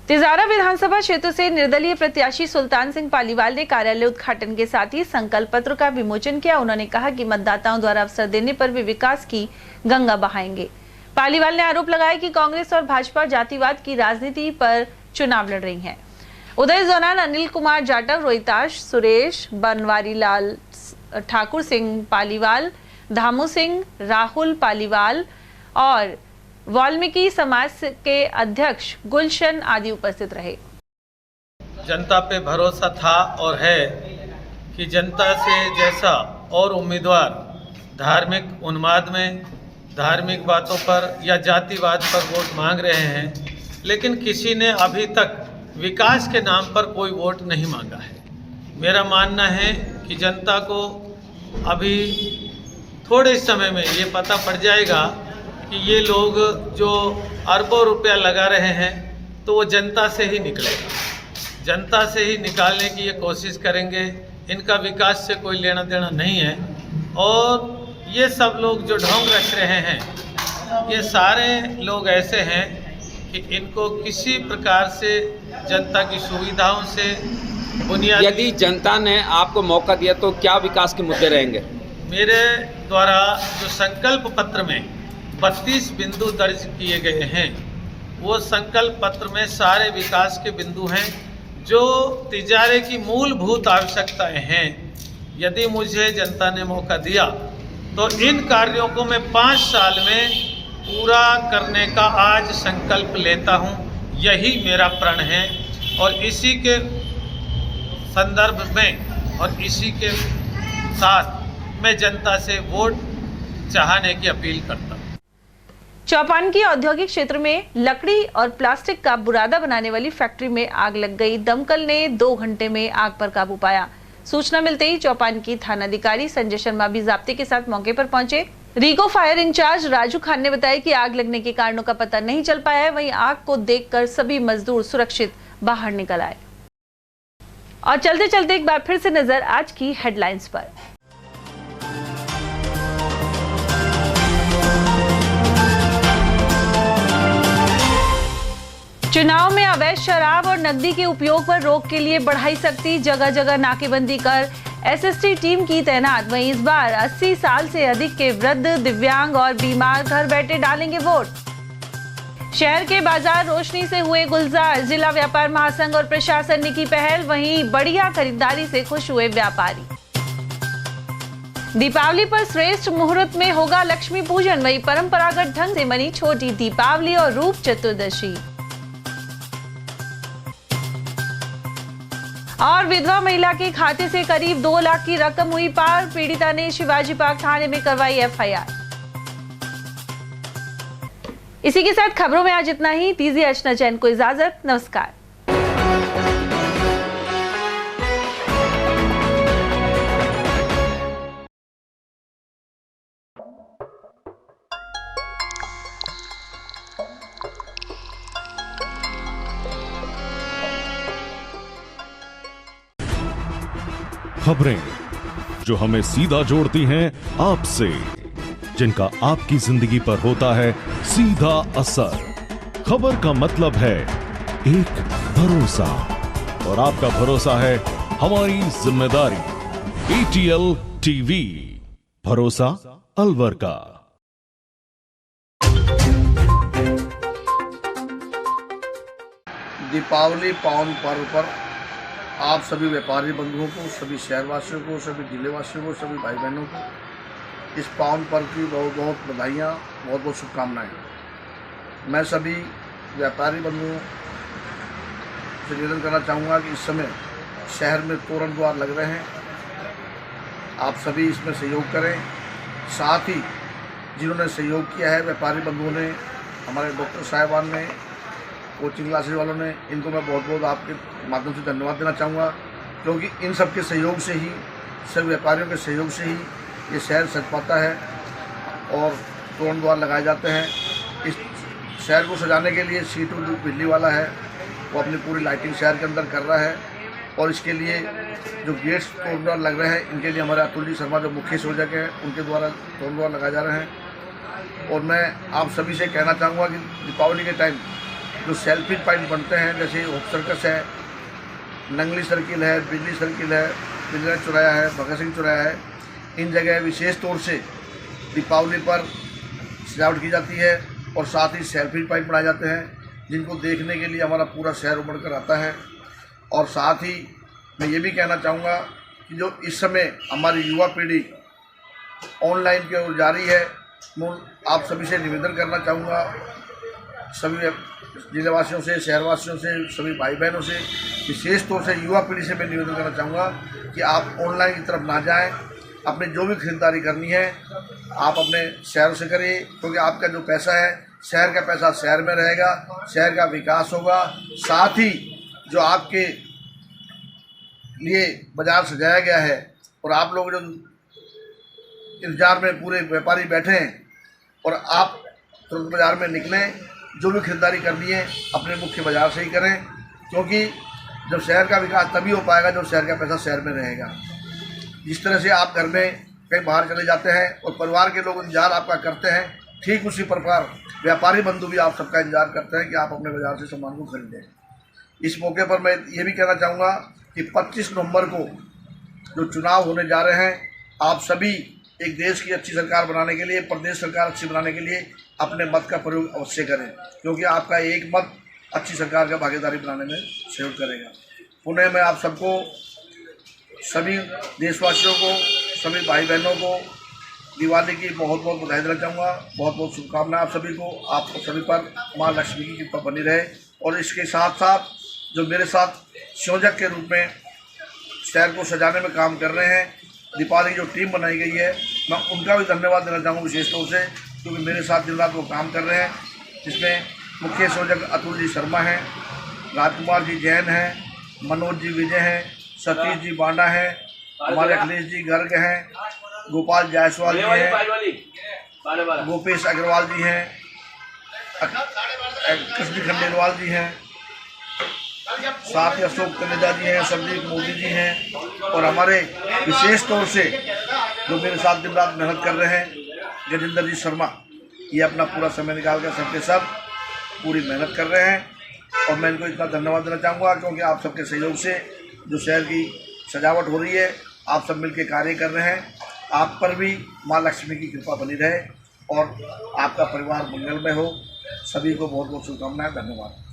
तिजारा विधानसभा क्षेत्र से निर्दलीय प्रत्याशी सुल्तान सिंह पालीवाल ने कार्यालय उद्घाटन के साथ ही संकल्प पत्र का विमोचन किया। उन्होंने कहा कि मतदाताओं द्वारा अवसर देने पर वे विकास की गंगा बहाएंगे। पालीवाल ने आरोप लगाया कि कांग्रेस और भाजपा जातिवाद की राजनीति पर चुनाव लड़ रही हैं। उधर इस दौरान अनिल कुमार जाटव, रोहिताश सुरेश, बनवारी लाल ठाकुर सिंह पालीवाल, धामू सिंह, राहुल पालीवाल और वाल्मीकि समाज के अध्यक्ष गुलशन आदि उपस्थित रहे। जनता पे भरोसा था और है कि जनता से जैसा और उम्मीदवार धार्मिक उन्माद में, धार्मिक बातों पर या जातिवाद पर वोट मांग रहे हैं, लेकिन किसी ने अभी तक विकास के नाम पर कोई वोट नहीं मांगा है। मेरा मानना है कि जनता को अभी थोड़े समय में ये पता पड़ जाएगा कि ये लोग जो अरबों रुपया लगा रहे हैं तो वो जनता से ही निकलेगा। जनता से ही निकालने की ये कोशिश करेंगे। इनका विकास से कोई लेना देना नहीं है। और ये सब लोग जो ढोंग रख रहे हैं, ये सारे लोग ऐसे हैं कि इनको किसी प्रकार से जनता की सुविधाओं से बुनियादी। यदि जनता ने आपको मौका दिया तो क्या विकास के मुद्दे रहेंगे? मेरे द्वारा जो संकल्प पत्र में 32 बिंदु दर्ज किए गए हैं, वो संकल्प पत्र में सारे विकास के बिंदु हैं जो तिजारे की मूलभूत आवश्यकताएं हैं। यदि मुझे जनता ने मौका दिया तो इन कार्यों को मैं 5 साल में पूरा करने का आज संकल्प लेता हूं। यही मेरा प्रण है और इसी के संदर्भ में और इसी के साथ मैं जनता से वोट चाहने की अपील करता हूं। चौपान की औद्योगिक क्षेत्र में लकड़ी और प्लास्टिक का बुरादा बनाने वाली फैक्ट्री में आग लग गई। दमकल ने 2 घंटे में आग पर काबू पाया। सूचना मिलते ही चौपान की थानाधिकारी संजय शर्मा भी जाब्ते के साथ मौके पर पहुंचे। रीको फायर इंचार्ज राजू खान ने बताया कि आग लगने के कारणों का पता नहीं चल पाया है। वहीं आग को देखकर सभी मजदूर सुरक्षित बाहर निकल आए। और चलते चलते एक बार फिर से नजर आज की हेडलाइंस पर। चुनाव में अवैध शराब और नकदी के उपयोग पर रोक के लिए बढ़ाई सख्ती, जगह जगह नाकेबंदी कर एसएसटी टीम की तैनात। वहीं इस बार 80 साल से अधिक के वृद्ध, दिव्यांग और बीमार घर बैठे डालेंगे वोट। शहर के बाजार रोशनी से हुए गुलजार। जिला व्यापार महासंघ और प्रशासन ने की पहल। वहीं बढ़िया खरीदारी से खुश हुए व्यापारी। दीपावली पर श्रेष्ठ मुहूर्त में होगा लक्ष्मी पूजन। वहीं परंपरागत ढंग से मनी छोटी दीपावली और रूप चतुर्दशी। और विधवा महिला के खाते से करीब 2 लाख की रकम हुई पार। पीड़िता ने शिवाजी पार्क थाने में करवाई एफआईआर। इसी के साथ खबरों में आज इतना ही। दीजिए अर्चना जैन को इजाजत। नमस्कार। खबरें जो हमें सीधा जोड़ती हैं आपसे, जिनका आपकी जिंदगी पर होता है सीधा असर। खबर का मतलब है एक भरोसा, और आपका भरोसा है हमारी जिम्मेदारी। ATL टीवी, भरोसा अलवर का। दीपावली पावन पर्व पर आप सभी व्यापारी बंधुओं को, सभी शहरवासियों को, सभी जिलेवासियों को, सभी भाई बहनों को इस पावन पर्व की बहुत बहुत बधाइयाँ, बहुत बहुत शुभकामनाएं। मैं सभी व्यापारी बंधुओं से निवेदन करना चाहूँगा कि इस समय शहर में तोरण द्वार लग रहे हैं, आप सभी इसमें सहयोग करें साथ ही जिन्होंने सहयोग किया है, व्यापारी बंधुओं ने, हमारे डॉक्टर साहिबान ने, कोचिंग क्लासेस वालों ने, इनको मैं बहुत बहुत आपके माध्यम से धन्यवाद देना चाहूँगा, क्योंकि इन सब के सहयोग से ही, सब व्यापारियों के सहयोग से ही ये शहर सज पाता है और तोरण द्वार लगाए जाते हैं। इस शहर को सजाने के लिए सीटू बिजली वाला है, वो अपनी पूरी लाइटिंग शहर के अंदर कर रहा है और इसके लिए जो गेट्स तोरण द्वार लग रहे हैं, इनके लिए हमारे अतुल जी शर्मा जो मुख्य संयोजक हैं, उनके द्वारा तोरण द्वार लगाए जा रहे हैं। और मैं आप सभी से कहना चाहूँगा कि दीपावली के टाइम जो सेल्फी पॉइंट बनते हैं, जैसे होप सर्कस है, नंगली सर्किल है, बिजली सर्किल है, बिजली चौराया है, भगत सिंह चौराया है, इन जगह विशेष तौर से दीपावली पर सजावट की जाती है और साथ ही सेल्फी पॉइंट बनाए जाते हैं, जिनको देखने के लिए हमारा पूरा शहर उमड़ कर आता है। और साथ ही मैं ये भी कहना चाहूँगा कि जो इस समय हमारी युवा पीढ़ी ऑनलाइन की ओर जा रही है, मैं आप सभी से निवेदन करना चाहूँगा, सभी जिलेवासियों से, शहरवासियों से, सभी भाई बहनों से, विशेष तौर से युवा पीढ़ी से मैं निवेदन करना चाहूँगा कि आप ऑनलाइन की तरफ ना जाएं। अपने जो भी खरीदारी करनी है आप अपने शहर से करिए, क्योंकि आपका जो पैसा है, शहर का पैसा शहर में रहेगा, शहर का विकास होगा। साथ ही जो आपके लिए बाज़ार सजाया गया है और आप लोग जो इंतजार में पूरे व्यापारी बैठे हैं और आप तुरंत बाज़ार में निकलें, जो भी खरीदारी करनी है अपने मुख्य बाज़ार से ही करें, क्योंकि जब शहर का विकास तभी हो पाएगा जब शहर का पैसा शहर में रहेगा। जिस तरह से आप घर में कहीं बाहर चले जाते हैं और परिवार के लोग इंतजार आपका करते हैं, ठीक उसी प्रकार व्यापारी बंधु भी आप सबका इंतजार करते हैं कि आप अपने बाज़ार से सामान को खरीदें। इस मौके पर मैं ये भी कहना चाहूँगा कि 25 नवंबर को जो चुनाव होने जा रहे हैं, आप सभी एक देश की अच्छी सरकार बनाने के लिए, प्रदेश सरकार अच्छी बनाने के लिए अपने मत का प्रयोग अवश्य करें, क्योंकि आपका एक मत अच्छी सरकार का भागीदारी बनाने में सहयोग करेगा। पुनः मैं आप सबको, सभी देशवासियों को, सभी भाई बहनों को दिवाली की बहुत बहुत बधाई देना चाहूँगा, बहुत बहुत शुभकामनाएं आप सभी को। आप सभी पर माँ लक्ष्मी की कृपा बनी रहे। और इसके साथ साथ जो मेरे साथ संयोजक के रूप में शहर को सजाने में काम कर रहे हैं, दीपावली की जो टीम बनाई गई है, मैं उनका भी धन्यवाद देना चाहूँगा विशेष तौर से, क्योंकि मेरे साथ दिन रात वो काम कर रहे हैं, जिसमें मुख्य संयोजक अतुल जी शर्मा हैं, राजकुमार जी जैन हैं, मनोज जी विजय हैं, सतीश जी बांडा हैं, हमारे अखिलेश जी गर्ग हैं, गोपाल जायसवाल जी हैं, गोपेश अग्रवाल जी हैं, कृष्ण खंडेलवाल जी हैं, साथ ही अशोक तनेजा जी हैं, संदीप मोदी जी हैं, और हमारे विशेष तौर से जो मेरे साथ दिन रात मेहनत कर रहे हैं, गजेंद्र जी शर्मा, ये अपना पूरा समय निकाल कर सबके सब पूरी मेहनत कर रहे हैं। और मैं इनको इतना धन्यवाद देना चाहूँगा, क्योंकि आप सबके सहयोग से जो शहर की सजावट हो रही है, आप सब मिलकर कार्य कर रहे हैं। आप पर भी माँ लक्ष्मी की कृपा बनी रहे और आपका परिवार मंगलमय हो। सभी को बहुत बहुत शुभकामनाएं, धन्यवाद।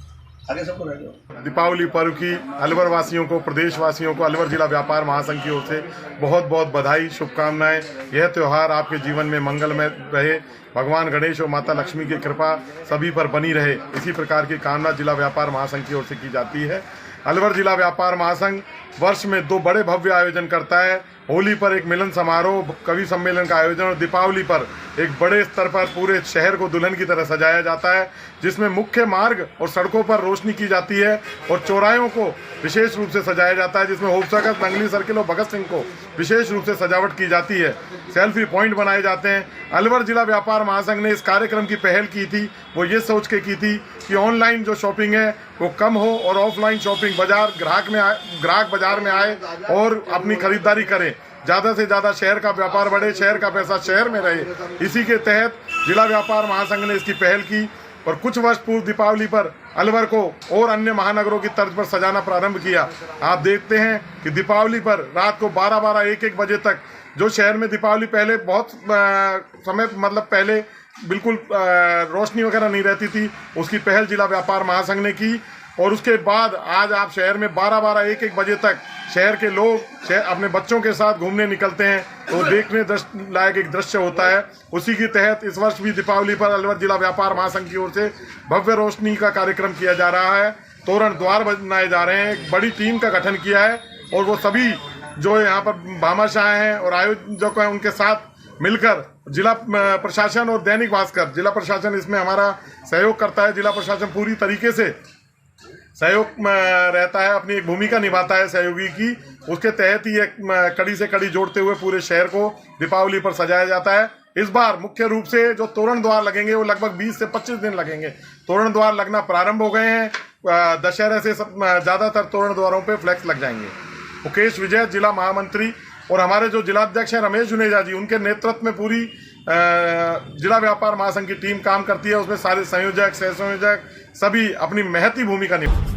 आगे सबको रह जाओ। दीपावली पर्व की अलवर वासियों को, प्रदेश वासियों को अलवर जिला व्यापार महासंघ की ओर से बहुत बहुत बधाई, शुभकामनाएं। यह त्यौहार आपके जीवन में मंगलमय रहे, भगवान गणेश और माता लक्ष्मी की कृपा सभी पर बनी रहे, इसी प्रकार की कामना जिला व्यापार महासंघ की ओर से की जाती है। अलवर जिला व्यापार महासंघ वर्ष में 2 बड़े भव्य आयोजन करता है। होली पर एक मिलन समारोह, कवि सम्मेलन का आयोजन, और दीपावली पर एक बड़े स्तर पर पूरे शहर को दुल्हन की तरह सजाया जाता है, जिसमें मुख्य मार्ग और सड़कों पर रोशनी की जाती है और चौराहों को विशेष रूप से सजाया जाता है, जिसमें होप सर्कस, नंगली सर्किल और भगत सिंह को विशेष रूप से सजावट की जाती है। सेल्फी पॉइंट बनाए जाते हैं। अलवर जिला व्यापार महासंघ ने इस कार्यक्रम की पहल की थी, वो ये सोच के की थी कि ऑनलाइन जो शॉपिंग है वो कम हो और ऑफलाइन शॉपिंग ग्राहक बाजार में आए और अपनी खरीदारी करें, ज़्यादा से ज़्यादा शहर का व्यापार बढ़े, शहर का पैसा शहर में रहे। इसी के तहत जिला व्यापार महासंघ ने इसकी पहल की और कुछ वर्ष पूर्व दीपावली पर अलवर को और अन्य महानगरों की तर्ज पर सजाना प्रारंभ किया। आप देखते हैं कि दीपावली पर रात को 12-12, 1-1 बजे तक जो शहर में दीपावली पहले बहुत समय पहले बिल्कुल रोशनी वगैरह नहीं रहती थी, उसकी पहल जिला व्यापार महासंघ ने की। और उसके बाद आज आप शहर में 12-12, 1-1 बजे तक शहर के लोग अपने बच्चों के साथ घूमने निकलते हैं, तो देखने लायक एक दृश्य होता है। उसी के तहत इस वर्ष भी दीपावली पर अलवर जिला व्यापार महासंघ की ओर से भव्य रोशनी का कार्यक्रम किया जा रहा है। तोरण द्वार बनाए जा रहे हैं, एक बड़ी टीम का गठन किया है और वो सभी जो यहाँ पर भामाशाह हैं और आयोजक हैं, उनके साथ मिलकर जिला प्रशासन और दैनिक भास्कर, जिला प्रशासन इसमें हमारा सहयोग करता है। जिला प्रशासन पूरी तरीके से सहयोग रहता है, अपनी एक भूमिका निभाता है सहयोगी की। उसके तहत ही एक कड़ी से कड़ी जोड़ते हुए पूरे शहर को दीपावली पर सजाया जाता है। इस बार मुख्य रूप से जो तोरण द्वार लगेंगे वो लगभग 20 से 25 दिन लगेंगे। तोरण द्वार लगना प्रारंभ हो गए हैं। दशहरे से ज़्यादातर तोरण द्वारों पे फ्लैक्स लग जाएंगे। मुकेश विजय जिला महामंत्री और हमारे जो जिलाध्यक्ष हैं रमेश जुनेजा जी, उनके नेतृत्व में पूरी जिला व्यापार महासंघ की टीम काम करती है। उसमें सारे संयोजक, सह संयोजक सभी अपनी महती भूमिका निभाते हैं।